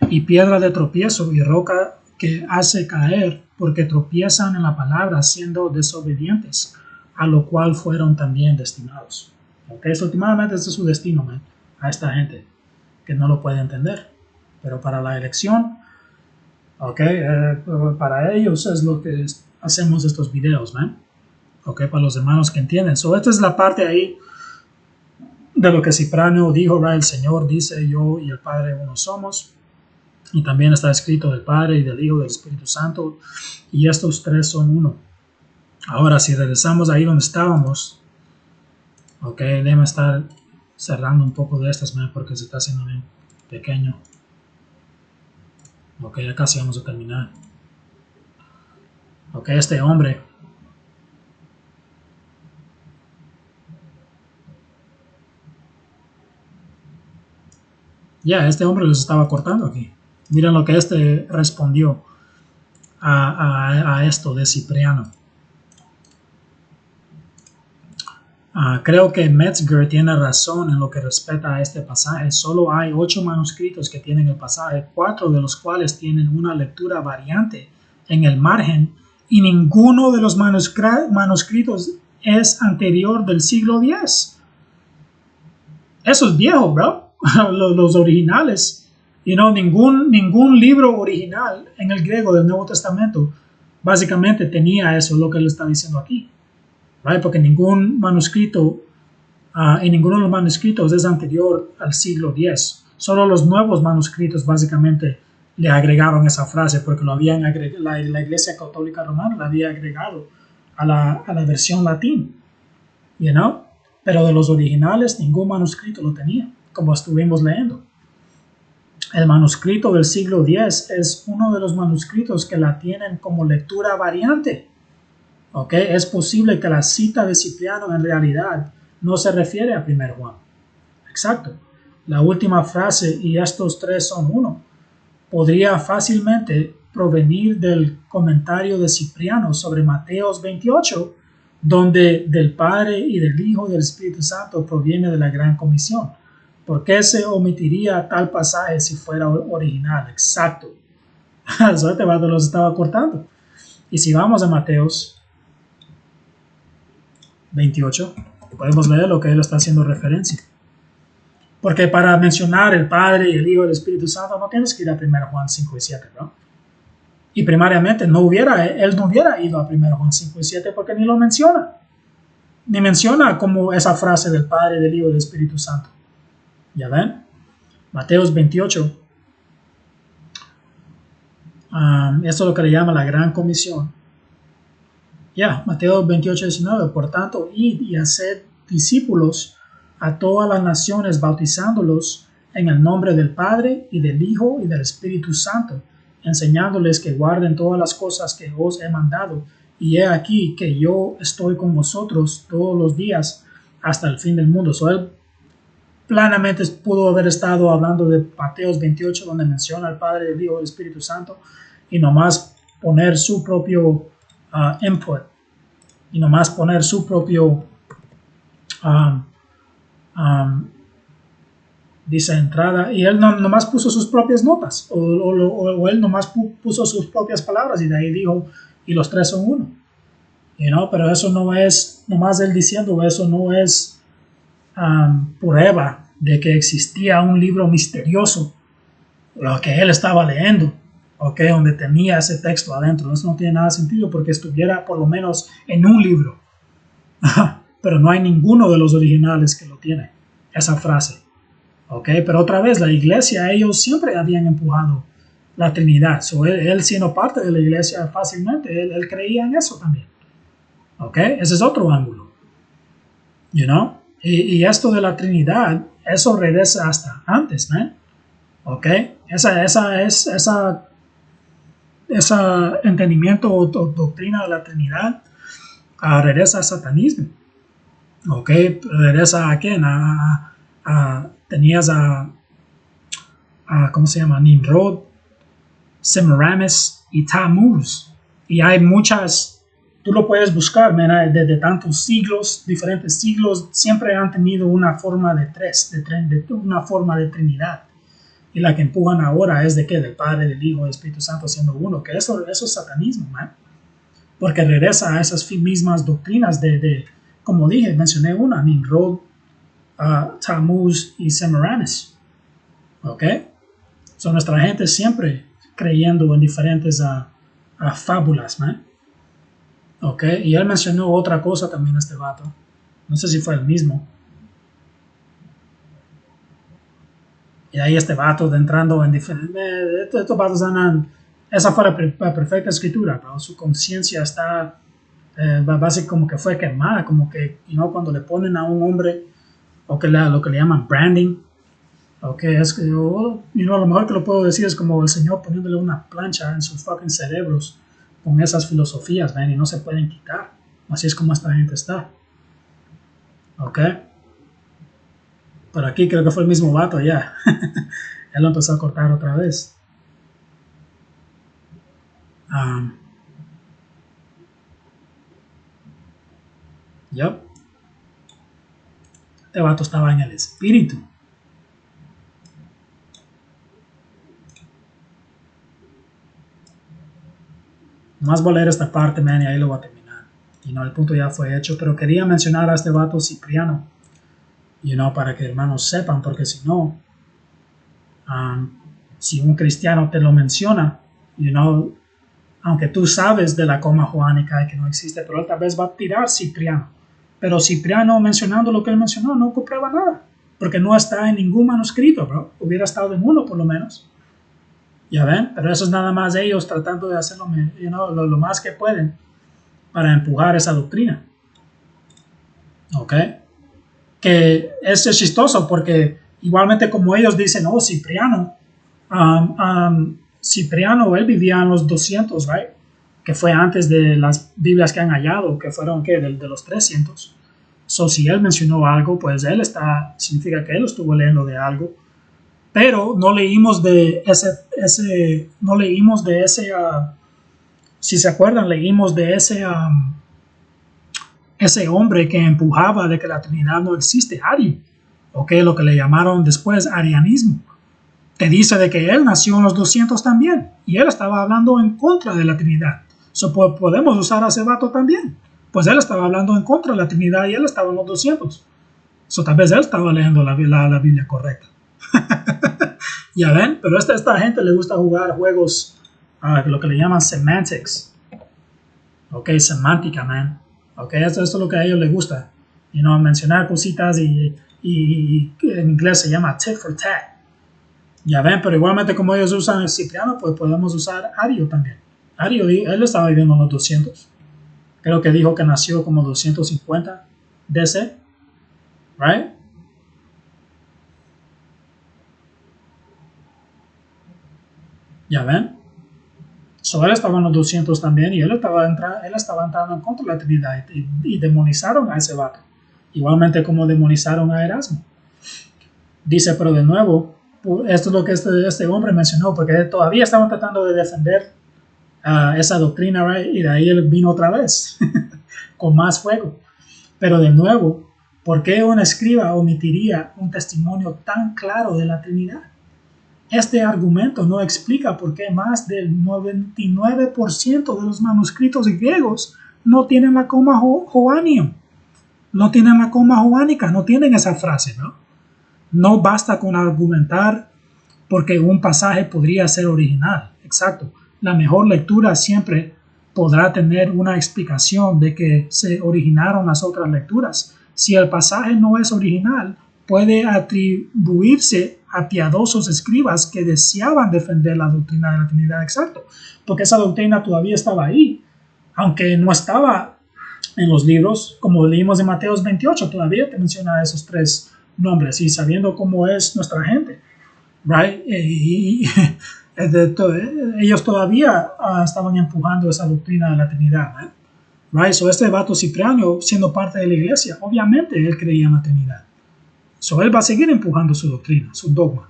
Y piedra de tropiezo y roca que hace caer, porque tropiezan en la palabra siendo desobedientes, a lo cual fueron también destinados. ¿Ok? So, últimamente este es su destino, man, a esta gente que no lo puede entender. Pero para la elección, ¿ok? Para ellos es lo que hacemos estos videos, man. ¿Ok? Para los hermanos que entienden. So, esta es la parte ahí de lo que Cipriano dijo, right? El Señor dice, yo y el Padre uno somos. Y también está escrito del Padre y del Hijo y del Espíritu Santo. Y estos tres son uno. Ahora, si regresamos ahí donde estábamos, ok, déjame estar cerrando un poco de estas, man, porque se está haciendo bien pequeño. Ok, ya casi vamos a terminar. Ok, este hombre. Este hombre los estaba cortando aquí. Miren lo que este respondió a esto de Cipriano. Creo que Metzger tiene razón en lo que respecta a este pasaje. Solo hay 8 manuscritos que tienen el pasaje, 4 de los cuales tienen una lectura variante en el margen, y ninguno de los manuscritos es anterior del siglo X. Eso es viejo, bro. Los originales. Ningún libro original en el griego del Nuevo Testamento básicamente tenía eso, lo que él está diciendo aquí. Right? Porque ningún manuscrito, en ninguno de los manuscritos es anterior al siglo X. Solo los nuevos manuscritos básicamente le agregaron esa frase, porque lo habían la Iglesia Católica Romana la había agregado a la versión latín. Pero de los originales ningún manuscrito lo tenía, como estuvimos leyendo. El manuscrito del siglo X es uno de los manuscritos que la tienen como lectura variante. ¿Ok? Es posible que la cita de Cipriano en realidad no se refiere a 1 Juan. Exacto. La última frase, y estos tres son uno, podría fácilmente provenir del comentario de Cipriano sobre Mateos 28, donde del Padre y del Hijo y del Espíritu Santo proviene de la Gran Comisión. ¿Por qué se omitiría tal pasaje si fuera original? Exacto. Eso este vato los estaba cortando. Y si vamos a Mateos 28, podemos leer lo que él está haciendo referencia. Porque para mencionar el Padre y el Hijo y el Espíritu Santo no tienes que ir a 1 Juan 5 y 7, ¿no? Y primariamente él no hubiera ido a 1 Juan 5 y 7 porque ni lo menciona. Ni menciona como esa frase del Padre, del Hijo y del Espíritu Santo. ¿Ya ven? Mateos 28. Esto es lo que le llama la Gran Comisión. Mateo 28, 19. Por tanto, id y haced discípulos a todas las naciones, bautizándolos en el nombre del Padre y del Hijo y del Espíritu Santo, enseñándoles que guarden todas las cosas que os he mandado. Y he aquí que yo estoy con vosotros todos los días hasta el fin del mundo. So, él planamente pudo haber estado hablando de Mateos 28, donde menciona al Padre, el Hijo y el Espíritu Santo, y nomás poner su propio input, y nomás poner su propio dice entrada, y él nomás puso sus propias notas, o él nomás puso sus propias palabras, y de ahí dijo, y los tres son uno. Pero eso no es nomás él diciendo, eso no es prueba de que existía un libro misterioso, lo que él estaba leyendo, ¿ok? Donde tenía ese texto adentro. Eso no tiene nada de sentido porque estuviera por lo menos en un libro. Pero no hay ninguno de los originales que lo tiene, esa frase. ¿Ok? Pero otra vez, la iglesia, ellos siempre habían empujado la Trinidad. So, él siendo parte de la iglesia fácilmente, él creía en eso también. ¿Ok? Ese es otro ángulo. You know? Y esto de la Trinidad, eso regresa hasta antes, ¿no? ¿Ok? Esa entendimiento o doctrina de la Trinidad regresa al satanismo. ¿Ok? Regresa a quién? Tenías ¿cómo se llama? Nimrod, Semiramis y Tammuz. Y hay muchas, tú lo puedes buscar, desde tantos siglos, diferentes siglos, siempre han tenido una forma de una forma de Trinidad. Y la que empujan ahora es de qué? Del Padre, del Hijo, del Espíritu Santo siendo uno, que eso es satanismo, man. Porque regresa a esas mismas doctrinas como dije, mencioné una, Nimrod, Tammuz y Semiramis. ¿Ok? Son nuestra gente siempre creyendo en diferentes fábulas, ¿no? ¿Ok? Y él mencionó otra cosa también, este vato. No sé si fue el mismo. Y ahí este vato entrando en diferentes... Estos vatos andan... Esa fue la perfecta escritura, pero su conciencia está... básicamente como que fue quemada, como que, cuando le ponen a un hombre, o que lo que le llaman branding, ok, es que lo mejor que lo puedo decir es como el Señor poniéndole una plancha en sus fucking cerebros con esas filosofías, man, y no se pueden quitar. Así es como esta gente está. Ok. Pero aquí creo que fue el mismo vato ya. Él lo empezó a cortar otra vez. Yep. Este vato estaba en el espíritu. Más voy a leer esta parte, man, y ahí lo voy a terminar. El punto ya fue hecho, pero quería mencionar a este vato Cipriano, para que hermanos sepan, porque si no, si un cristiano te lo menciona, aunque tú sabes de la coma joánica y que no existe, pero él tal vez va a tirar Cipriano. Pero Cipriano mencionando lo que él mencionó no comprueba nada, porque no está en ningún manuscrito, bro. Hubiera estado en uno por lo menos. Ya ven, pero eso es nada más ellos tratando de hacerlo lo más que pueden para empujar esa doctrina. ¿Ok? Que es chistoso porque igualmente como ellos dicen, Cipriano, Cipriano, él vivía en los 200, right? Que fue antes de las Biblias que han hallado, que fueron de los 300. So, si él mencionó algo, pues significa que él estuvo leyendo de algo. Pero no leímos de si se acuerdan, leímos de ese hombre que empujaba de que la Trinidad no existe, Ario, lo que le llamaron después arianismo. Te dice de que él nació en los 200 también, y él estaba hablando en contra de la Trinidad. So, podemos usar a ese vato también, pues él estaba hablando en contra de la Trinidad y él estaba en los 200. So, tal vez él estaba leyendo la Biblia correcta. Ya ven, pero a esta gente le gusta jugar juegos, lo que le llaman semantics. Ok, semántica, man. Ok, esto es lo que a ellos les gusta. Mencionar cositas y en inglés se llama tit for tat. Ya ven, pero igualmente como ellos usan el Cipriano, pues podemos usar Ario también. Ario, él estaba viviendo en los 200. Creo que dijo que nació como 250 DC. Right? Ya ven. So, él estaba en los 200 también y él estaba entrando en contra de la Trinidad y demonizaron a ese vato. Igualmente como demonizaron a Erasmo. Dice, pero de nuevo, esto es lo que este hombre mencionó, porque todavía estaban tratando de defender esa doctrina, right? Y de ahí él vino otra vez, con más fuego. Pero de nuevo, ¿por qué un escriba omitiría un testimonio tan claro de la Trinidad? Este argumento no explica por qué más del 99% de los manuscritos griegos no tienen la coma joánica. No tienen la coma joánica, no tienen esa frase, ¿no? No basta con argumentar porque un pasaje podría ser original. exacto. La mejor lectura siempre podrá tener una explicación de que se originaron las otras lecturas. Si el pasaje no es original, puede atribuirse a piadosos escribas que deseaban defender la doctrina de la Trinidad, exacto, porque esa doctrina todavía estaba ahí, aunque no estaba en los libros, como leímos en Mateos 28, todavía te menciona esos tres nombres, y sabiendo cómo es nuestra gente, right? Ellos todavía estaban empujando esa doctrina de la Trinidad, right? So este vato Cipriano, siendo parte de la iglesia, obviamente él creía en la Trinidad. So él va a seguir empujando su doctrina, su dogma,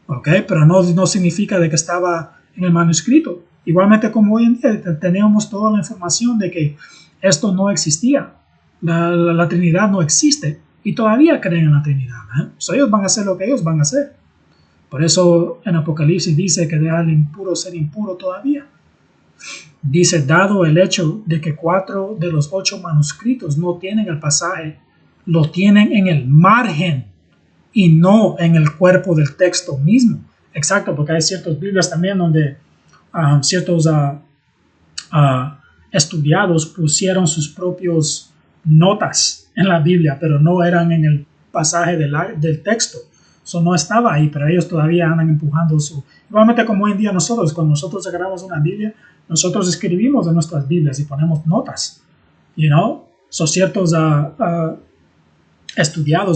¿ok? Pero no significa de que estaba en el manuscrito. Igualmente como hoy en día tenemos toda la información de que esto no existía, la Trinidad no existe, y todavía creen en la Trinidad, So ellos van a hacer lo que ellos van a hacer. Por eso en Apocalipsis dice que deja al impuro ser impuro todavía. Dice, dado el hecho de que 4 de los 8 manuscritos no tienen el pasaje, lo tienen en el margen y no en el cuerpo del texto mismo. Exacto, porque hay ciertas Biblias también donde ciertos estudiados pusieron sus propios notas en la Biblia, pero no eran en el pasaje del texto. Eso no estaba ahí, pero ellos todavía andan empujando su... Igualmente como hoy en día nosotros, cuando nosotros agarramos una Biblia, nosotros escribimos en nuestras Biblias y ponemos notas, Son ciertos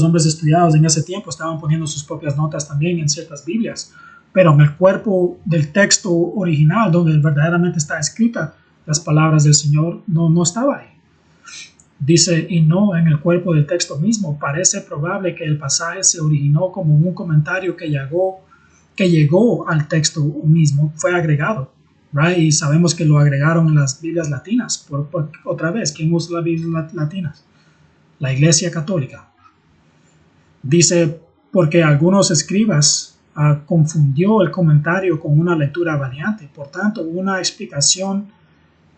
hombres estudiados en ese tiempo estaban poniendo sus propias notas también en ciertas Biblias, pero en el cuerpo del texto original, donde verdaderamente está escrita las palabras del Señor, no estaba ahí. Dice, y no en el cuerpo del texto mismo. Parece probable que el pasaje se originó como un comentario que llegó al texto mismo, fue agregado, right? Y sabemos que lo agregaron en las Biblias latinas. Otra vez, ¿quién usa las Biblias latinas? La Iglesia Católica. Dice, porque algunos escribas confundió el comentario con una lectura variante. Por tanto, una explicación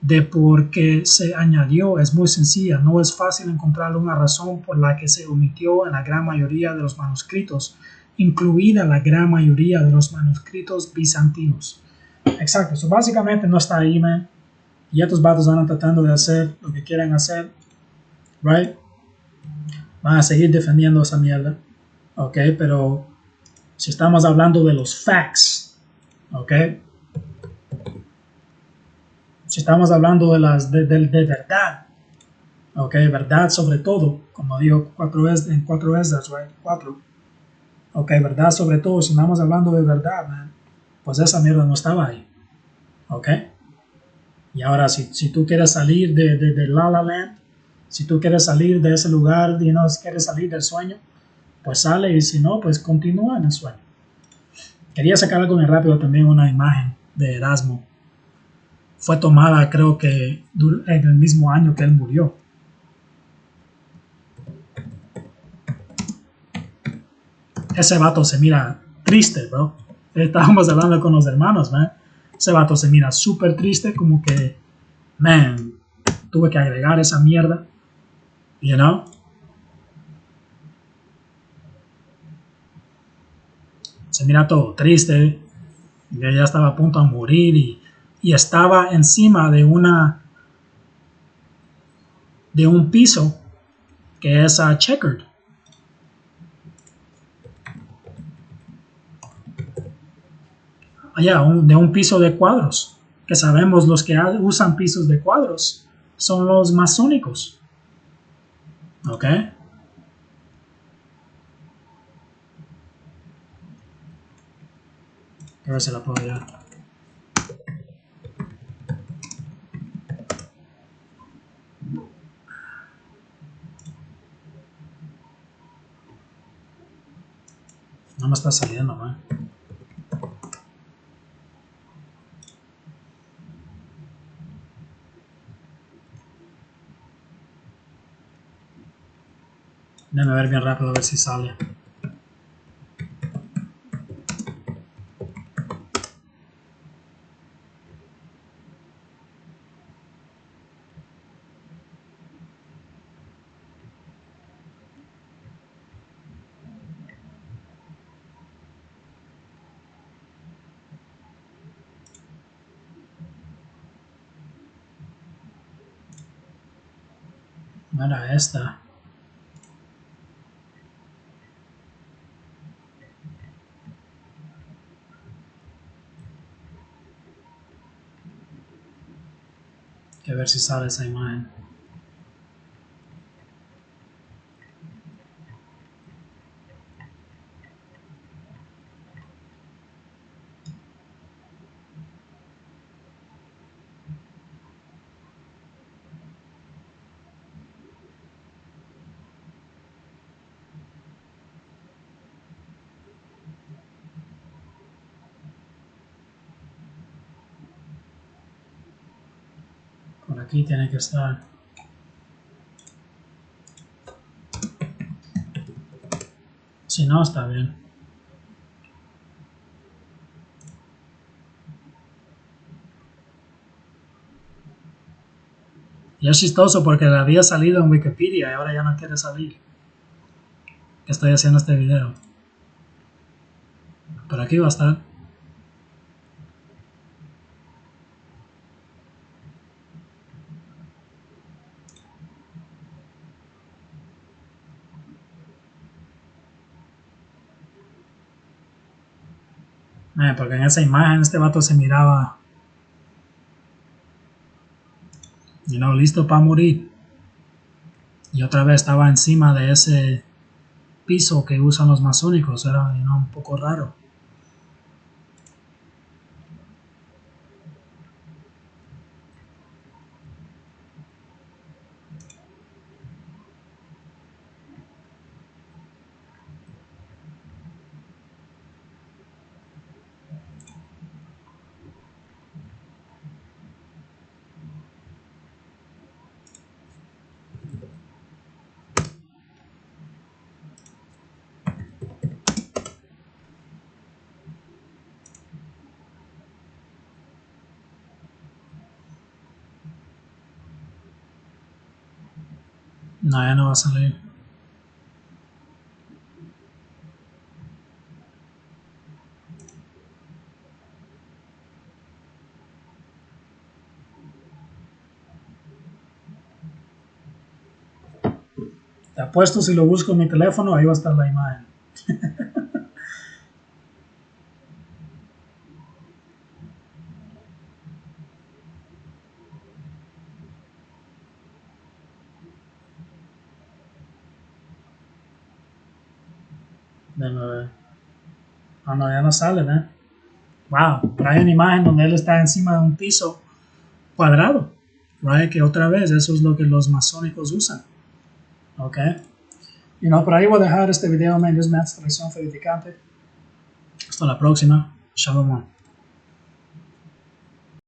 de por qué se añadió es muy sencilla. No es fácil encontrar una razón por la que se omitió en la gran mayoría de los manuscritos, incluida la gran mayoría de los manuscritos bizantinos. Exacto, eso básicamente no está ahí, man. Y estos vatos van tratando de hacer lo que quieren hacer, right? Van a seguir defendiendo esa mierda, ok, pero si estamos hablando de los facts, ok, si estamos hablando de verdad, ok, verdad sobre todo, como digo en 4 Esdras, right, 4, ok, verdad sobre todo, si estamos hablando de verdad, man, pues esa mierda no estaba ahí, ok, y ahora si tú quieres salir de La La Land, si tú quieres salir de ese lugar, si quieres salir del sueño, pues sale, y si no, pues continúa en el sueño. Quería sacar algo muy rápido también, una imagen de Erasmo. Fue tomada, creo que en el mismo año que él murió. Ese vato se mira triste, bro. Estábamos hablando con los hermanos, man. Ese vato se mira súper triste, como que, man, tuve que agregar esa mierda, you know? Se mira todo triste, ya estaba a punto de morir y estaba encima de un piso que es checkered. Allá, de un piso de cuadros, que sabemos los que usan pisos de cuadros son los masónicos, ¿ok? A ver si la puedo ya. No me está saliendo, man. Déjame ver bien rápido a ver si sale. Mira esta. Hay que ver si sale esa imagen. Por aquí tiene que estar. Si no, está bien. Y es chistoso porque le había salido en Wikipedia y ahora ya no quiere salir. Que estoy haciendo este video. Por aquí va a estar. Porque en esa imagen este vato se miraba, listo para morir. Y otra vez estaba encima de ese piso que usan los masónicos. Era, un poco raro. No, ya no va a salir. Te apuesto, si lo busco en mi teléfono, ahí va a estar la imagen. Déjame ver. Ah, no, ya no sale, ¿eh? Wow, trae una imagen donde él está encima de un piso cuadrado. Right? Que otra vez, eso es lo que los masónicos usan. Ok. Por ahí voy a dejar este video, man. Dios me hace traición edificante. Hasta la próxima. Shalom.